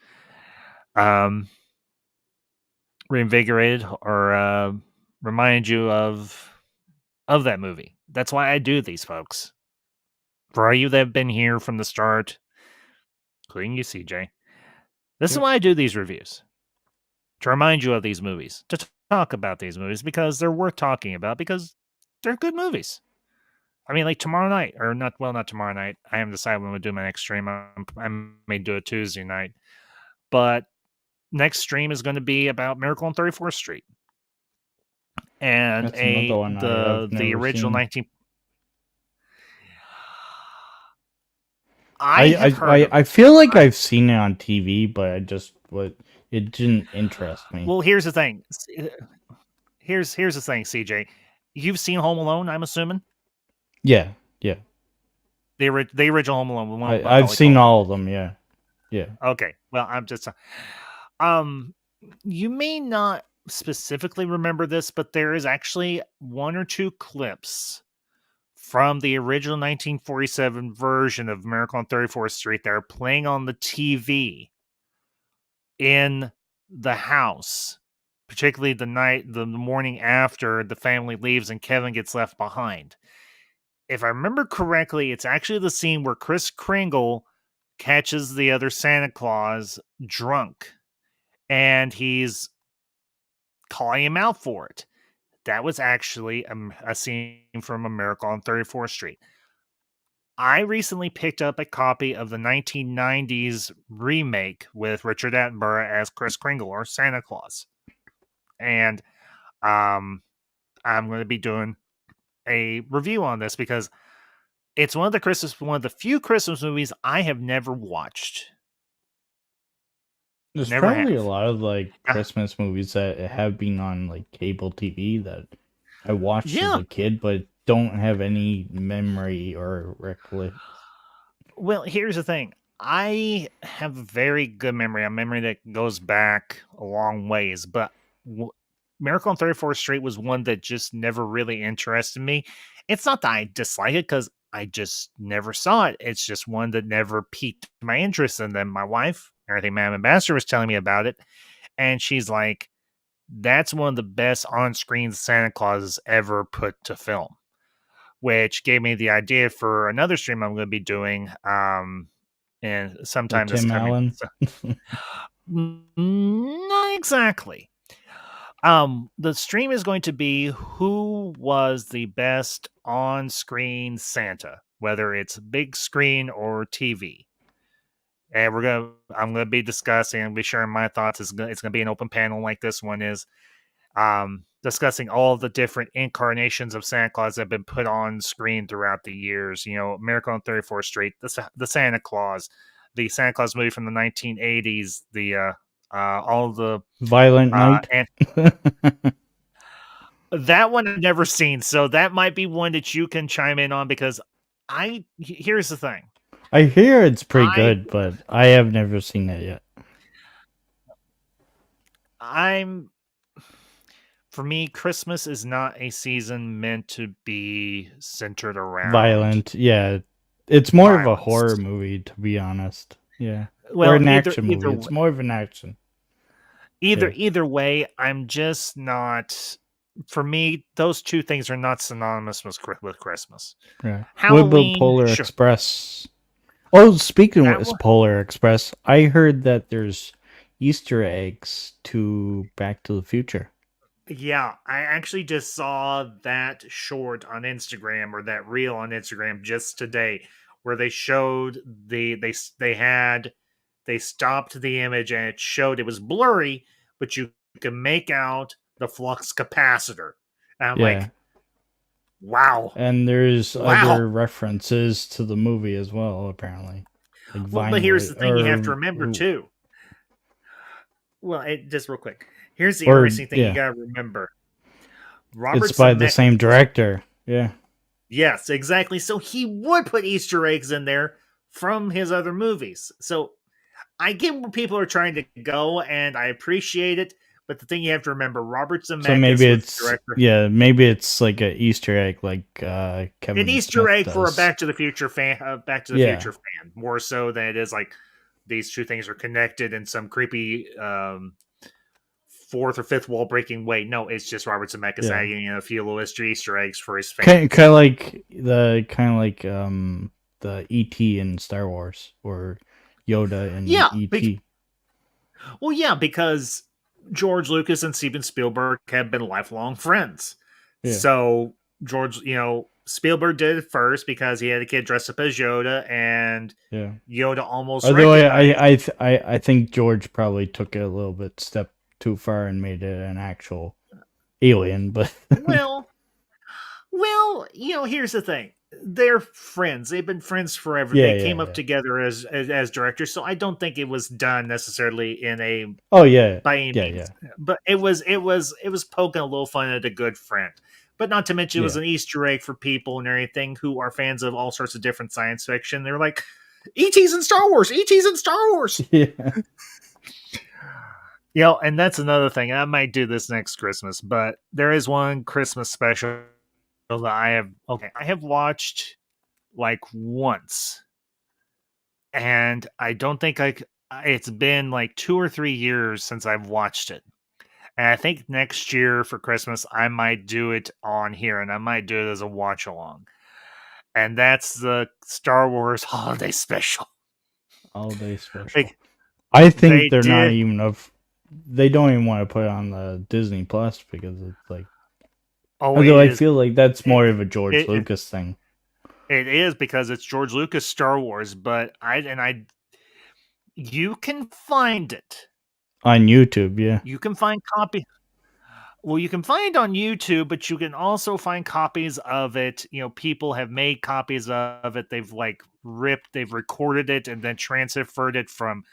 reinvigorated or remind you of that movie. That's why I do these, folks. For all you that have been here from the start, including you, CJ, this is why I do these reviews. To remind you of these movies, to talk about these movies, because they're worth talking about, because they're good movies. I mean, like tomorrow night, or not tomorrow night. I haven't decided when I'm going to do my next stream. I may do it Tuesday night. But next stream is going to be about Miracle on 34th Street. And That's another one the original seen. 19... I feel like I've seen it on TV, but it didn't interest me. Well, here's the thing. Here's the thing, CJ. You've seen Home Alone, I'm assuming? Yeah. The original Home Alone. I've seen all of them, yeah. Okay. Well, I'm just you may not specifically remember this, but there is actually one or two clips from the original 1947 version of Miracle on 34th Street that are playing on the TV in the house, particularly the morning after the family leaves and Kevin gets left behind. If I remember correctly, it's actually the scene where Kris Kringle catches the other Santa Claus drunk, and he's calling him out for it. That was actually a scene from A Miracle on 34th Street. I recently picked up a copy of the 1990s remake with Richard Attenborough as Kris Kringle, or Santa Claus. And I'm going to be doing a review on this because it's one of the few Christmas movies I have never watched. There's probably a lot of Christmas movies that have been on cable TV that I watched as a kid, but don't have any memory or recollection. Well, here's the thing. I have a very good memory, a memory that goes back a long ways, but Miracle on 34th Street was one that just never really interested me. It's not that I dislike it, because I just never saw it. It's just one that never piqued my interest. And then my wife, Everything Ma'am Ambassador, was telling me about it, and she's like, that's one of the best on-screen Santa Clauses ever put to film, which gave me the idea for another stream I'm going to be doing and sometime this coming. Not exactly. The stream is going to be who was the best on-screen Santa, whether it's big screen or TV. And I'm gonna be discussing and be sharing my thoughts. It's gonna be an open panel like this one is, discussing all the different incarnations of Santa Claus that have been put on screen throughout the years. You know, Miracle on 34th Street, the Santa Claus, the Santa Claus movie from the 1980s, the all the Violent Night. That one I've never seen, so that might be one that you can chime in on, because here's the thing. I hear it's pretty good, but I have never seen it yet. For me, Christmas is not a season meant to be centered around violent. Yeah, it's more of a horror movie, to be honest. Yeah, or an action movie. It's more of an action. Either way, I'm just not. For me, those two things are not synonymous with Christmas. Yeah. Halloween, what about Polar Express? Oh, speaking of Polar Express, I heard that there's Easter eggs to Back to the Future. Yeah, I actually just saw that short on Instagram, or that reel on Instagram just today, where they showed they stopped the image and it was blurry, but you can make out the flux capacitor. And I'm like, Wow. And there's Wow. other references to the movie as well, apparently. Like Well, but here's the thing you have to or remember too. Well, just real quick. Here's the interesting thing you yeah, got to remember. Robert it's by the Zemeckis. same director. Yeah. Yes, exactly. So he would put Easter eggs in there from his other movies. So I get where people are trying to go, and I appreciate it. But the thing you have to remember, Robert Zemeckis So maybe was the it's director. maybe it's like an Easter egg, like An Kevin Easter Smith egg for a does. Back to the Future fan, more so than it is like these two things are connected in some creepy fourth or fifth wall breaking way. No, it's just Robert Zemeckis Yeah. adding in a few little Easter eggs for his fans. Kind of like the E.T. in Star Wars or Yoda in Yeah, E.T. Well, yeah, because George Lucas and Steven Spielberg have been lifelong friends. Yeah. So George, Spielberg did it first because he had a kid dressed up as Yoda, and Yeah. Yoda almost. Although recognized... I think George probably took it a little bit step too far and made it an actual alien, but well, here's the thing. They're friends. They've been friends forever. Yeah, They came up together as directors, so I don't think it was done necessarily in a by any means. But it was poking a little fun at a good friend. But not to mention it was an Easter egg for people and everything who are fans of all sorts of different science fiction. They're like, E.T.'s in Star Wars. E.T.'s in Star Wars. Yeah. And that's another thing. I might do this next Christmas, but there is one Christmas special that I have watched like once, and I don't think it's been like 2 or 3 years since I've watched it. And I think next year for Christmas I might do it on here, and I might do it as a watch along. And that's the Star Wars holiday special. Holiday special. I think they don't even want to put it on the Disney Plus because it's like. Although I feel like that's more of a George Lucas thing. It is because it's George Lucas Star Wars, but you can find it on YouTube. Yeah, you can find copy. Well, you can find it on YouTube, but you can also find copies of it. People have made copies of it. They've they've recorded it and then transferred it from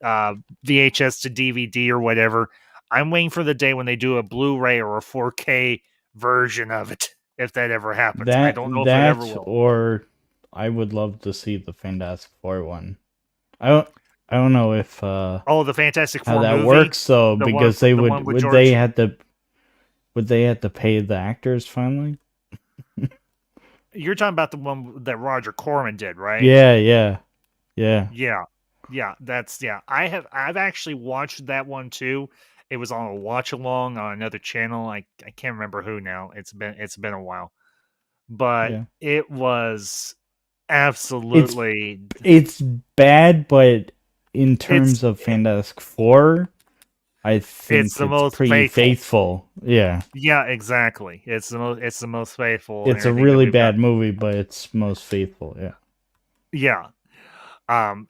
VHS to DVD or whatever. I'm waiting for the day when they do a Blu-ray or a 4K version of it, if that ever happens. I don't know if it ever will. Or I would love to see the Fantastic Four one. I don't know if the Fantastic Four how that movie, works though, because they would they have to pay the actors finally? You're talking about the one that Roger Corman did, right? Yeah. I've actually watched that one too. It was on a watch along on another channel. I can't remember who now. It's been a while, but it was absolutely. It's bad, but in terms of Fantastic Four, I think it's pretty faithful. Yeah. Yeah, exactly. It's the most faithful. It's a really bad movie, but it's most faithful. Yeah. Yeah.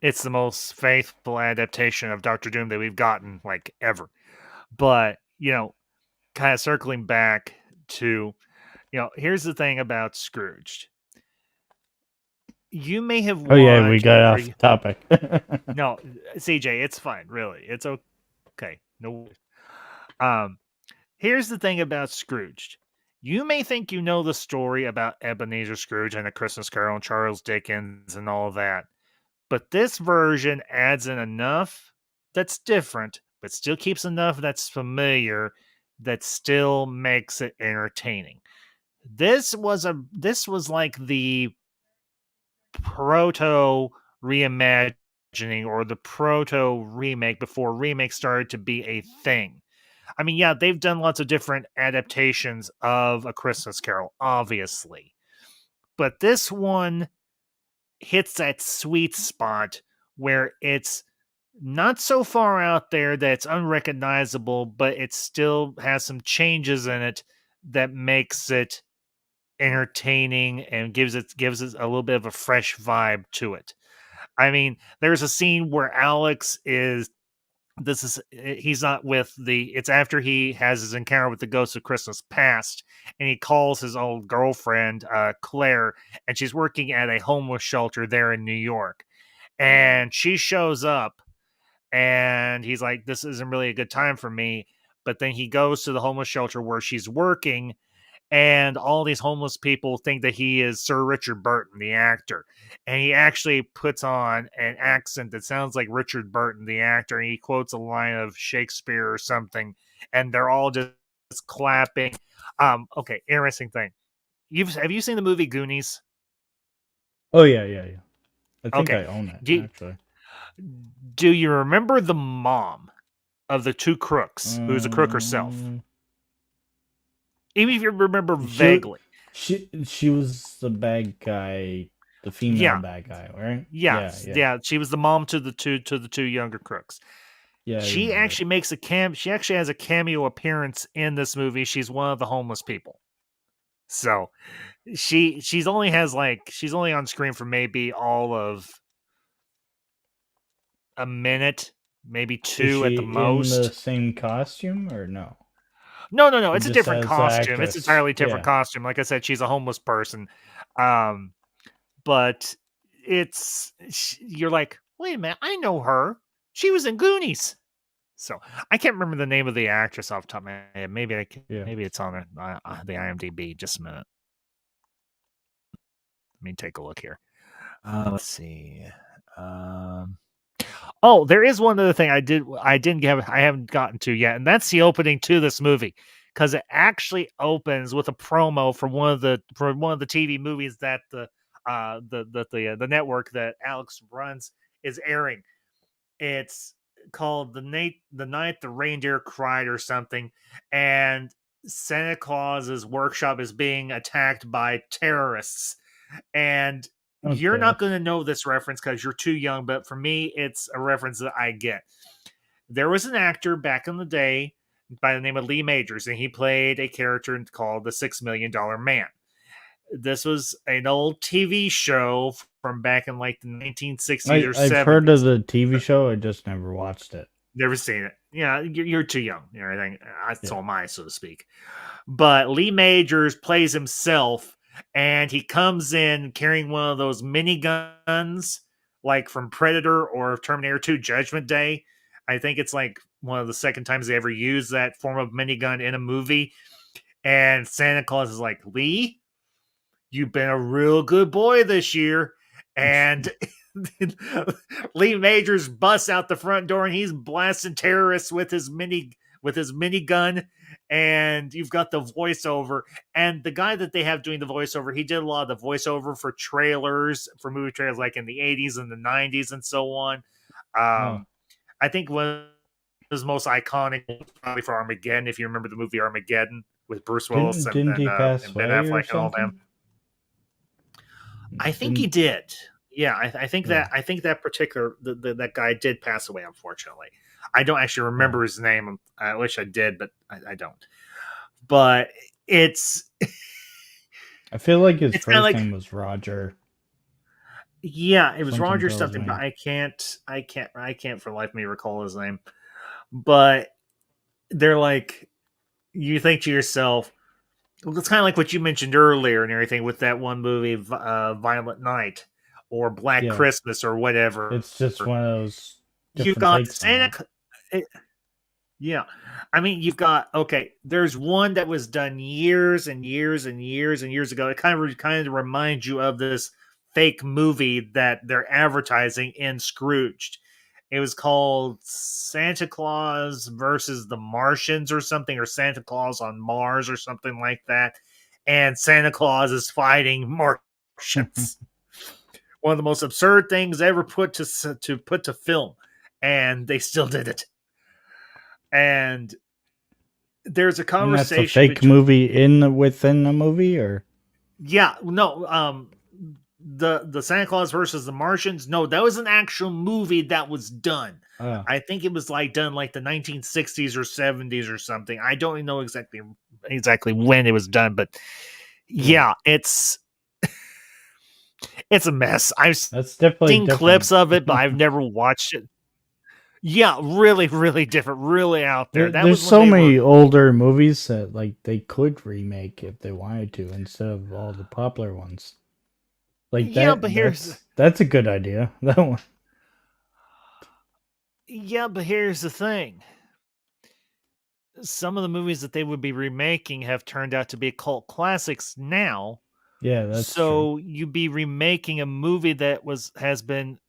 It's the most faithful adaptation of Doctor Doom that we've gotten ever. But, kind of circling back to, here's the thing about Scrooged. You may have watched... Oh yeah, we got off topic. No, CJ, it's fine, really. It's okay. No. Here's the thing about Scrooged. You may think you know the story about Ebenezer Scrooge and A Christmas Carol and Charles Dickens and all of that. But this version adds in enough that's different, but still keeps enough that's familiar that still makes it entertaining. This was like the proto reimagining or the proto remake before remakes started to be a thing. I mean, yeah, they've done lots of different adaptations of A Christmas Carol, obviously. But this one hits that sweet spot where it's not so far out there that it's unrecognizable, but it still has some changes in it that makes it entertaining and gives it a little bit of a fresh vibe to it. I mean, there's a scene where Alex is he's not with it's after he has his encounter with the ghost of Christmas past, and he calls his old girlfriend, Claire, and she's working at a homeless shelter there in New York. And she shows up, and he's like, this isn't really a good time for me. But then he goes to the homeless shelter where she's working, and all these homeless people think that he is Sir Richard Burton, the actor. And he actually puts on an accent that sounds like Richard Burton, the actor, and he quotes a line of Shakespeare or something, and they're all just clapping. Okay, interesting thing. Have you seen the movie Goonies? Oh yeah. I think Okay. I own it, actually. Do you remember the mom of the two crooks, who's a crook herself? Even if you remember vaguely. She was the bad guy, the female bad guy, right? Yeah. She was the mom to the two younger crooks. Yeah. She actually makes she actually has a cameo appearance in this movie. She's one of the homeless people. So she's only on screen for maybe all of a minute, maybe two at the most. In the same costume or no? No. It's a different costume. It's an entirely different costume. Like I said, she's a homeless person. But you're like, wait a minute, I know her. She was in Goonies. So I can't remember the name of the actress off the top of my head. Maybe it's on the IMDb. Just a minute. Let me take a look here. Let's see. Oh, there is one other thing I haven't gotten to yet, and that's the opening to this movie, because it actually opens with a promo for one of the TV movies that the network that Alex runs is airing. It's called the night the reindeer cried or something, and Santa Claus's workshop is being attacked by terrorists, and you're not going to know this reference because you're too young, but for me, it's a reference that I get. There was an actor back in the day by the name of Lee Majors, and he played a character called the $6 Million Man. This was an old TV show from back in like the 1960s or 70s. I've heard of the TV show. I just never watched it. Never seen it. Yeah, you're too young. So am I, so to speak. But Lee Majors plays himself, and he comes in carrying one of those miniguns, like from Predator or Terminator 2 Judgment Day. I think it's like one of the second times they ever used that form of minigun in a movie. And Santa Claus is like, Lee, you've been a real good boy this year. And Lee Majors busts out the front door, and he's blasting terrorists with his minigun. And you've got the voiceover, and the guy that they have doing the voiceover, he did a lot of the voiceover for movie trailers like in the 80s and the 90s and so on. I think one of his most iconic, probably for Armageddon, if you remember the movie Armageddon with Bruce Willis and Ben Affleck and all them. I think he did. Yeah, I think that particular that guy did pass away, unfortunately. I don't actually remember his name. I wish I did, but I don't. But it's I feel like his first name was Roger. Yeah, it was Roger something, but I can't for the life of me recall his name. But they're like, you think to yourself, well, it's kind of like what you mentioned earlier and everything with that one movie, Violent Night or Black Christmas or whatever. It's just one of those. You've got Santa. Yeah. I mean, you've got, there's one that was done years and years and years and years ago. It kind of reminds you of this fake movie that they're advertising in Scrooged. It was called Santa Claus versus the Martians or something, or Santa Claus on Mars or something like that. And Santa Claus is fighting Martians. One of the most absurd things ever put to film. And they still did it. And there's a conversation. And that's a fake movie within the movie, or? Yeah, no. The Santa Claus versus the Martians. No, that was an actual movie that was done. Oh. I think it was done like the 1960s or 70s or something. I don't know exactly when it was done, but yeah, it's a mess. I've seen clips of it, but I've never watched it. Yeah, really, really different, really out there. That There's was when so they many were. older movies that like they could remake if they wanted to instead of all the popular ones. Like Yeah, but that's a good idea. That one. here's the thing. Some of the movies that they would be remaking have turned out to be cult classics now. Yeah, that's true. So you'd be remaking a movie that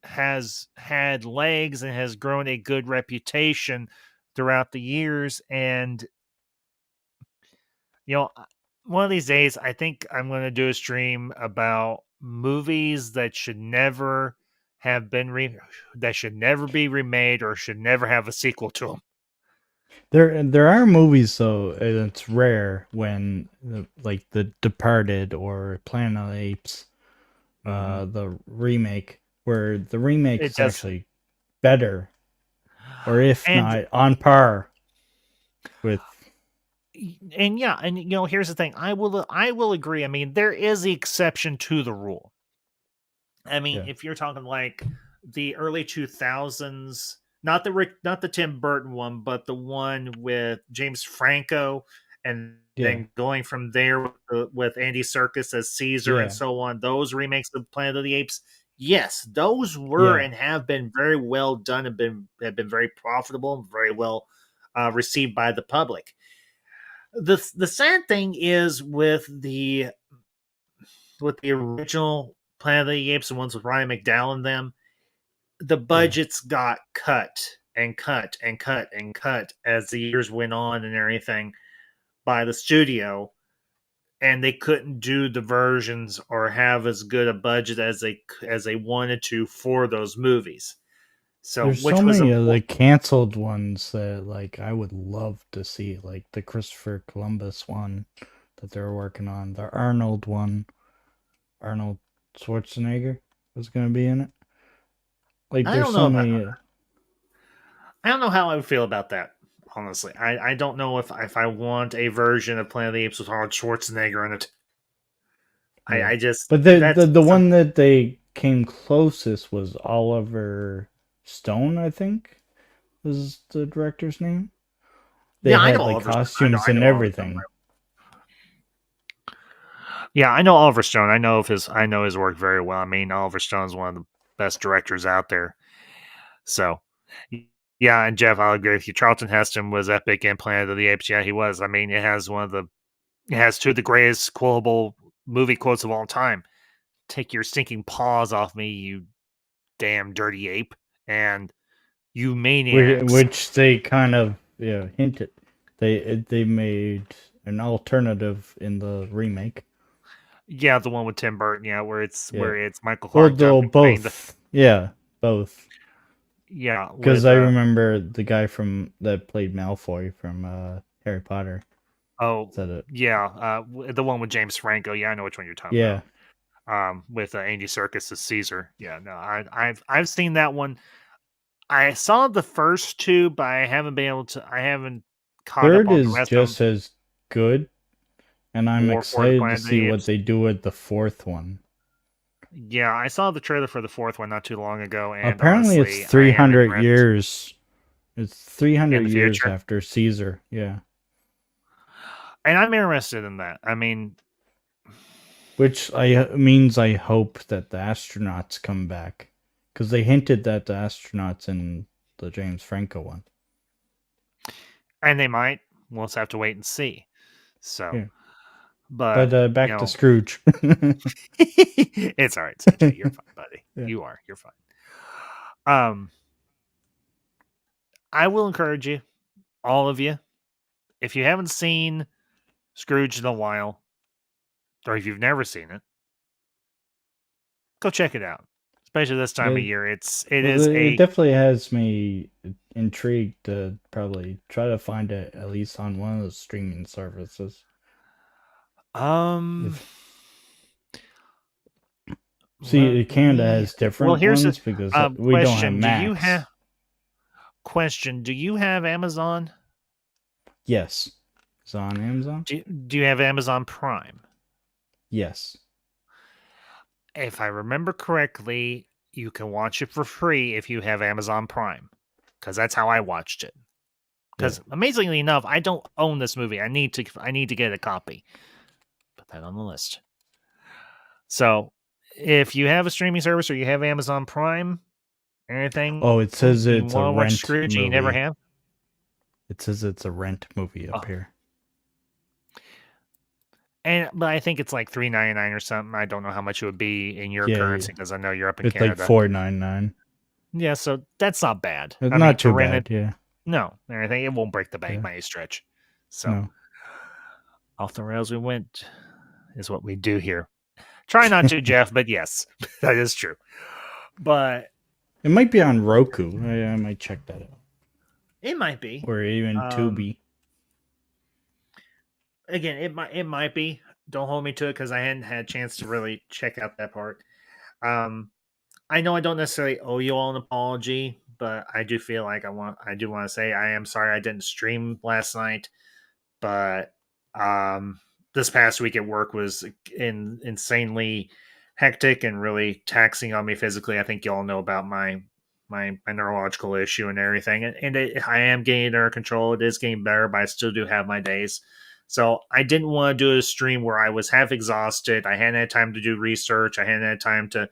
has had legs and has grown a good reputation throughout the years. And you know, one of these days, I think I'm going to do a stream about movies that should never have that should never be remade or should never have a sequel to them. There are movies though, and it's rare when like The Departed or Planet of the Apes, the remake, where the It remake's does, actually better, or if and not on par with. yeah, and here's the thing. I will agree. I mean, there is the exception to the rule. I mean, Yeah, if you're talking like the early 2000s, not the Tim Burton one, but the one with James Franco, and yeah, then going from there with Andy Serkis as Caesar and yeah, so on. Those remakes of Planet of the Apes, yes, those were yeah. and have been very well done and have been very profitable and very well received by the public. The sad thing is with the original Planet of the Apes, the ones with Ryan McDowell in them, the Yeah. budgets got cut and cut and cut and cut as the years went on and everything by the studio, and they couldn't do the versions or have as good a budget as they wanted to for those movies. So, There's so which was many of the important. canceled ones that like I would love to see, like the Christopher Columbus one that they're working on, the Arnold one. Arnold Schwarzenegger was going to be in it. Like I there's don't know so about. many. I don't know how I would feel about that. Honestly, I don't know if I want a version of Planet of the Apes with Arnold Schwarzenegger in it. Yeah, I just but the one that they came closest was Oliver Stone, I think, was the director's name. They Yeah, I had know like Oliver Stone. costumes I and know Oliver Stone. everything. Yeah, I know Oliver Stone. I know his work very well. I mean, Oliver Stone is one of the best directors out there. So, yeah, and Jeff, I'll agree with you. Charlton Heston was epic in Planet of the Apes. Yeah, he was. I mean, it has two of the greatest quotable movie quotes of all time. Take your stinking paws off me, you damn dirty ape, and you maniacs. Which they kind of hinted. They made an alternative in the remake. Yeah, the one with Tim Burton. Yeah, Yeah. where it's Michael Well, Clark though Duncan playing the. both. Yeah, both. Yeah, Because with I remember the guy from that played Malfoy from Harry Potter. oh Said it. yeah, the one with James Franco. Yeah, I know which one you're talking Yeah. about. With Andy Serkis as Caesar. Yeah, no, I've seen that one. I saw the first two, but I haven't been able to. I haven't caught up Third on the is rest of them. just as good, and I'm For the excited to Planet of see the what Apes. they do with the fourth one. Yeah, I saw the trailer for the fourth one not too long ago, and Apparently, it's honestly, I am 300 impressed. years. It's 300 In the years future, after Caesar. Yeah. and I'm interested in that. I mean, Which means I hope that the astronauts come back. Because they hinted that the astronauts in the James Franco one. and they might. We'll just have to wait and see. So, Yeah. but Back to Scrooge. it's all right, CJ. You're fine, buddy. Yeah. You're fine. I will encourage you, all of you, if you haven't seen Scrooge in a while, or if you've never seen it, go check it out. Especially this time of year. It definitely has me intrigued to probably try to find it at least on one of the streaming services. See, Canada has different ones because we don't have Max. Do you have Amazon? Yes. Is it on Amazon? Do you have Amazon Prime? Yes. If I remember correctly, you can watch it for free if you have Amazon Prime. because that's how I watched it. Because amazingly enough, I don't own this movie. I need to get a copy. Put that on the list. So, if you have a streaming service or you have Amazon Prime, anything, Oh, it says you it's a want to watch rent Scrooge movie. and you never have. It says it's a rent movie up here. But I think it's like $3.99 or something. I don't know how much it would be in your currency because I know you're up in Canada. It's like $4.99. Yeah, so that's not bad. It's not too bad. Yeah. No, I think it won't break the bank by any stretch. So, off the rails we went is what we do here. Try not to, Jeff, but yes, that is true. But it might be on Roku. I might check that out. It might be, or even Tubi. Again, it might be. Don't hold me to it because I hadn't had a chance to really check out that part. I know I don't necessarily owe you all an apology, but I do feel like I do want to say I am sorry I didn't stream last night. But this past week at work was insanely hectic and really taxing on me physically. I think you all know about my neurological issue and everything, and I am getting it under control. It is getting better, but I still do have my days. So I didn't want to do a stream where I was half exhausted. I hadn't had time to do research. I hadn't had time to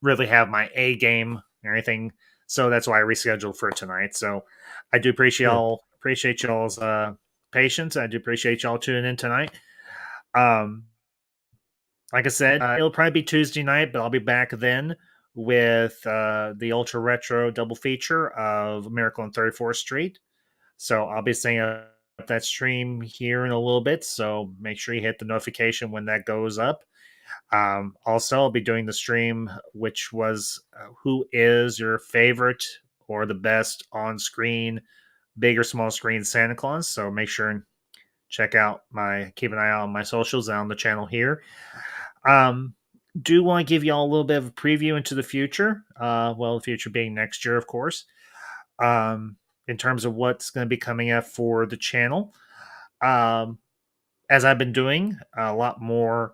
really have my A game and everything. So that's why I rescheduled for tonight. So I do appreciate y'all's patience. I do appreciate y'all tuning in tonight. Like I said, it'll probably be Tuesday night, but I'll be back then with the ultra retro double feature of Miracle on 34th Street. So I'll be saying that stream here in a little bit, so make sure you hit the notification when that goes up. Also, I'll be doing the stream, which was who is your favorite or the best on-screen, big or small screen Santa Claus. So make sure and keep an eye out on my socials and on the channel here. Do want to give y'all a little bit of a preview into the future. The future being next year, of course. In terms of what's going to be coming up for the channel. As I've been doing a lot more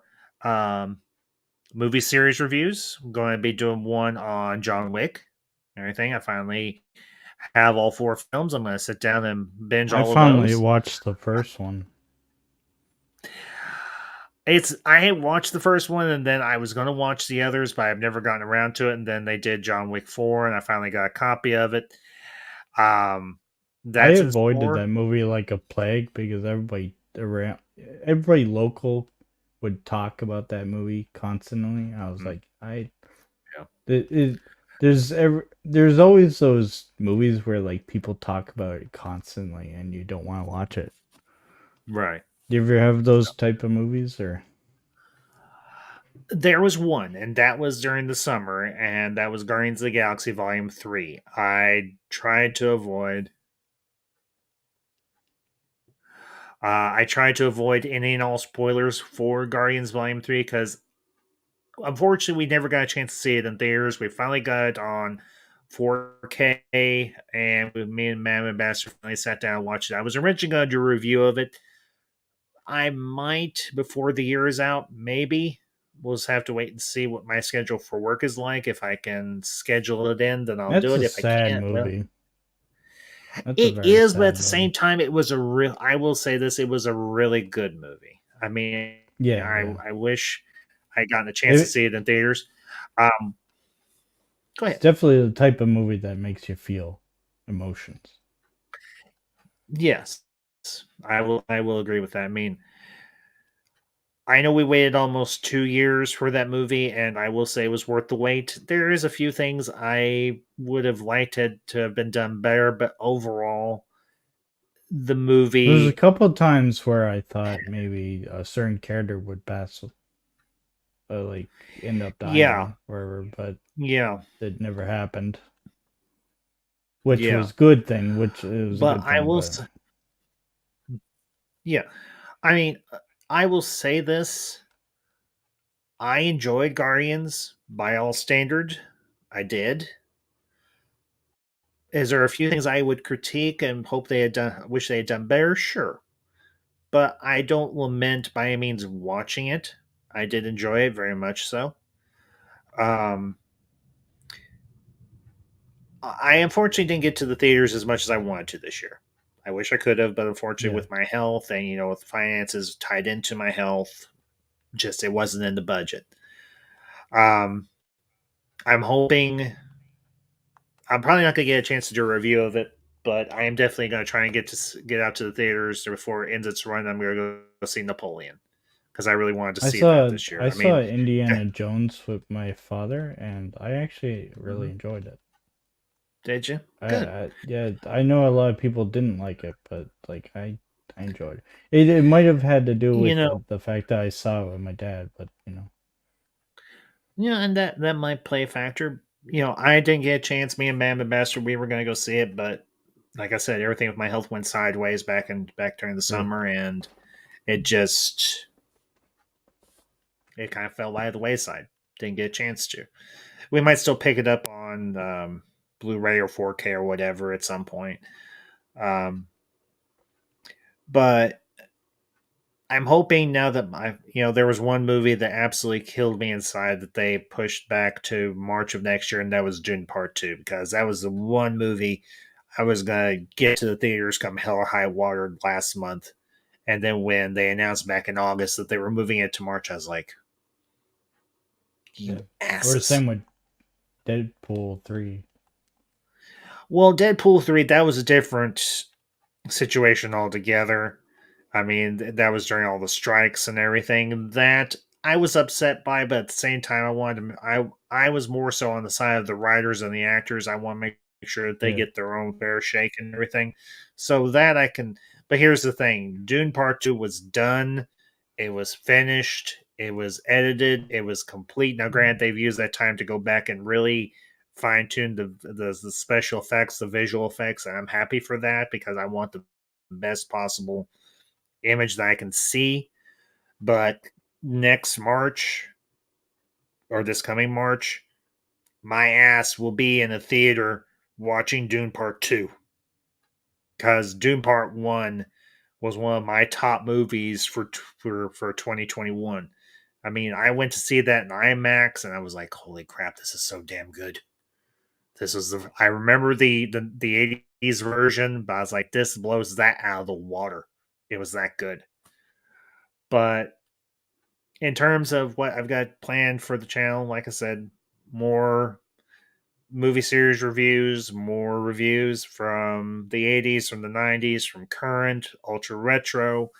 movie series reviews. I'm going to be doing one on John Wick and everything. I finally have all 4 films. I'm going to sit down and binge all of those. I finally watched the first one. I watched the first one, and then I was going to watch the others, but I've never gotten around to it. And then they did John Wick 4, and I finally got a copy of it. I avoided that movie like a plague because everybody local would talk about that movie constantly. I was like, there's always those movies where like people talk about it constantly and you don't want to watch it. Right. Do you ever have those type of movies or? There was one, and that was during the summer, and that was Guardians of the Galaxy Volume 3. I tried to avoid any and all spoilers for Guardians Volume 3 because unfortunately we never got a chance to see it in theaters. We finally got it on 4K, and me and Mam and Bastard finally sat down and watched it. I was originally going to do a review of it. I might, before the year is out, maybe. We'll just have to wait and see what my schedule for work is like. If I can schedule it in, then I'll do it. If I can't, movie. It is, but at the same time, it was I will say this: it was a really good movie. I mean, I wish I gotten a chance to see it in theaters. Go ahead. It's definitely the type of movie that makes you feel emotions. Yes, I will agree with that. I mean, I know we waited almost 2 years for that movie, and I will say it was worth the wait. There is a few things I would have liked it to have been done better, but overall, the movie... There's a couple of times where I thought maybe a certain character would pass, end up dying or wherever, but it never happened. Which was a good thing, I mean, I will say this. I enjoyed Guardians by all standard. I did. Is there a few things I would critique and wish they had done better? Sure. But I don't lament by any means watching it. I did enjoy it very much so. I unfortunately didn't get to the theaters as much as I wanted to this year. I wish I could have, but unfortunately, Yeah. with my health and with finances tied into my health, just it wasn't in the budget. Um, I'm hoping I'm probably not going to get a chance to do a review of it, but I am definitely going to try and get out to the theaters before it ends its run. I'm going to go see Napoleon because I really wanted to I see that saw this year. I I mean, saw Indiana Jones with my father, and I actually really Mhm. enjoyed it. Did you? Good. Yeah, I know a lot of people didn't like it, but like I enjoyed it. It might have had to do You with know, the fact that I saw it with my dad, but and that might play a factor. I didn't get a chance. Me and Bam and Bastard, we were going to go see it, but like I said, everything with my health went sideways back during the yeah, summer, and it it kind of fell by the wayside. Didn't get a chance to. We might still pick it up on Blu-ray or 4K or whatever at some point. Um, but I'm hoping now that there was one movie that absolutely killed me inside that they pushed back to March of next year, and that was Dune Part Two, because that was the one movie I was gonna get to the theaters come hell or high water last month, and then when they announced back in August that they were moving it to March, I was like, yeah. "You Or asses!" same with Deadpool 3. Well, Deadpool 3, that was a different situation altogether. I mean, that was during all the strikes and everything. That I was upset by, but at the same time, I wanted to. I was more so on the side of the writers and the actors. I want to make sure that they Yeah. get their own fair shake and everything, so that I can. But here's the thing: Dune Part Two was done. It was finished. It was edited. It was complete. Now, granted, they've used that time to go back and really fine tune the special effects, the visual effects, and I'm happy for that because I want the best possible image that I can see. But next March or this coming March, my ass will be in a theater watching Dune Part 2 because Dune Part 1 was one of my top movies for 2021. I mean, I went to see that in IMAX and I was like, "Holy crap, this is so damn good." This was I remember the 80s version, but I was like, this blows that out of the water. It was that good. But in terms of what I've got planned for the channel, like I said, more movie series reviews, more reviews from the 80s, from the 90s, from current, ultra retro.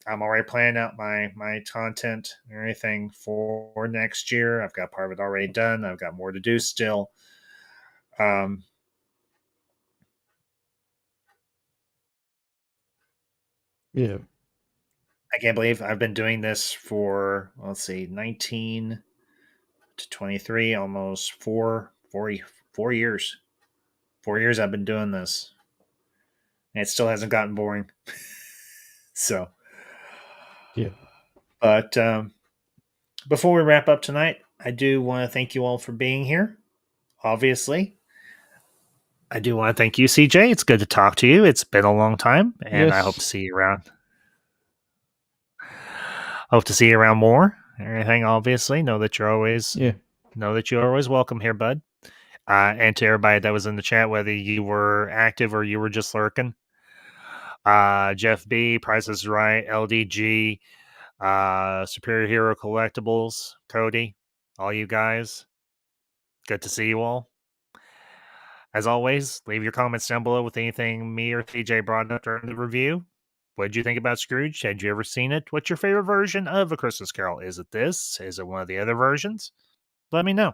I'm already planning out my content and everything for next year. I've got part of it already done. I've got more to do still. Um, Yeah. I can't believe I've been doing this for, let's see, 19 to 23, almost 4 years. 4 years I've been doing this. And it still hasn't gotten boring. So, Yeah. but before we wrap up tonight, I do want to thank you all for being here. Obviously, I do want to thank you, CJ. It's good to talk to you. It's been a long time, and I hope Yes. to see you around. Hope to see you around more. Everything, obviously. Yeah. Know that you're always welcome here, bud. And to everybody that was in the chat, whether you were active or you were just lurking, Jeff B, Price is Right, LDG, Superior Hero Collectibles, Cody, all you guys, good to see you all. As always, leave your comments down below with anything me or TJ brought up during the review. What did you think about Scrooge? Had you ever seen it? What's your favorite version of A Christmas Carol? Is it this? Is it one of the other versions? Let me know.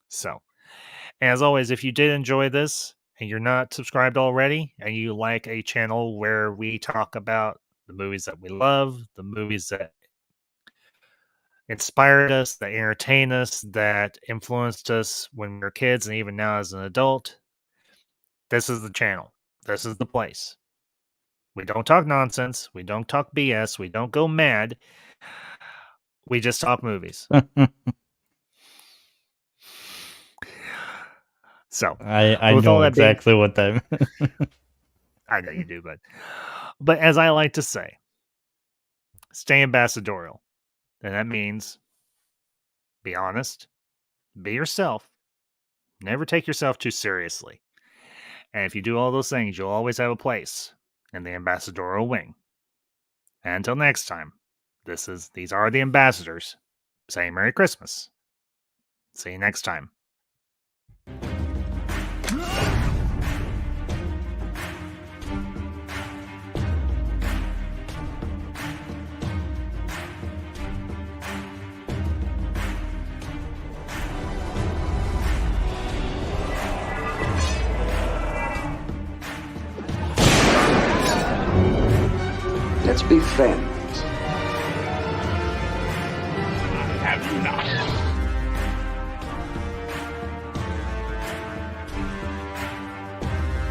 So, as always, if you did enjoy this and you're not subscribed already and you like a channel where we talk about the movies that we love, the movies that inspired us, that entertain us, that influenced us when we were kids and even now as an adult, this is the channel. This is the place. We don't talk nonsense. We don't talk BS. We don't go mad. We just talk movies. So, I with all know that being, exactly what that. I know you do, but as I like to say, stay ambassadorial. And that means be honest, be yourself, Never take yourself too seriously. And if you do all those things, you'll always have a place in the ambassadorial wing. And until next time, these are the ambassadors saying Merry Christmas. See you next time. Let's be friends. Have you not?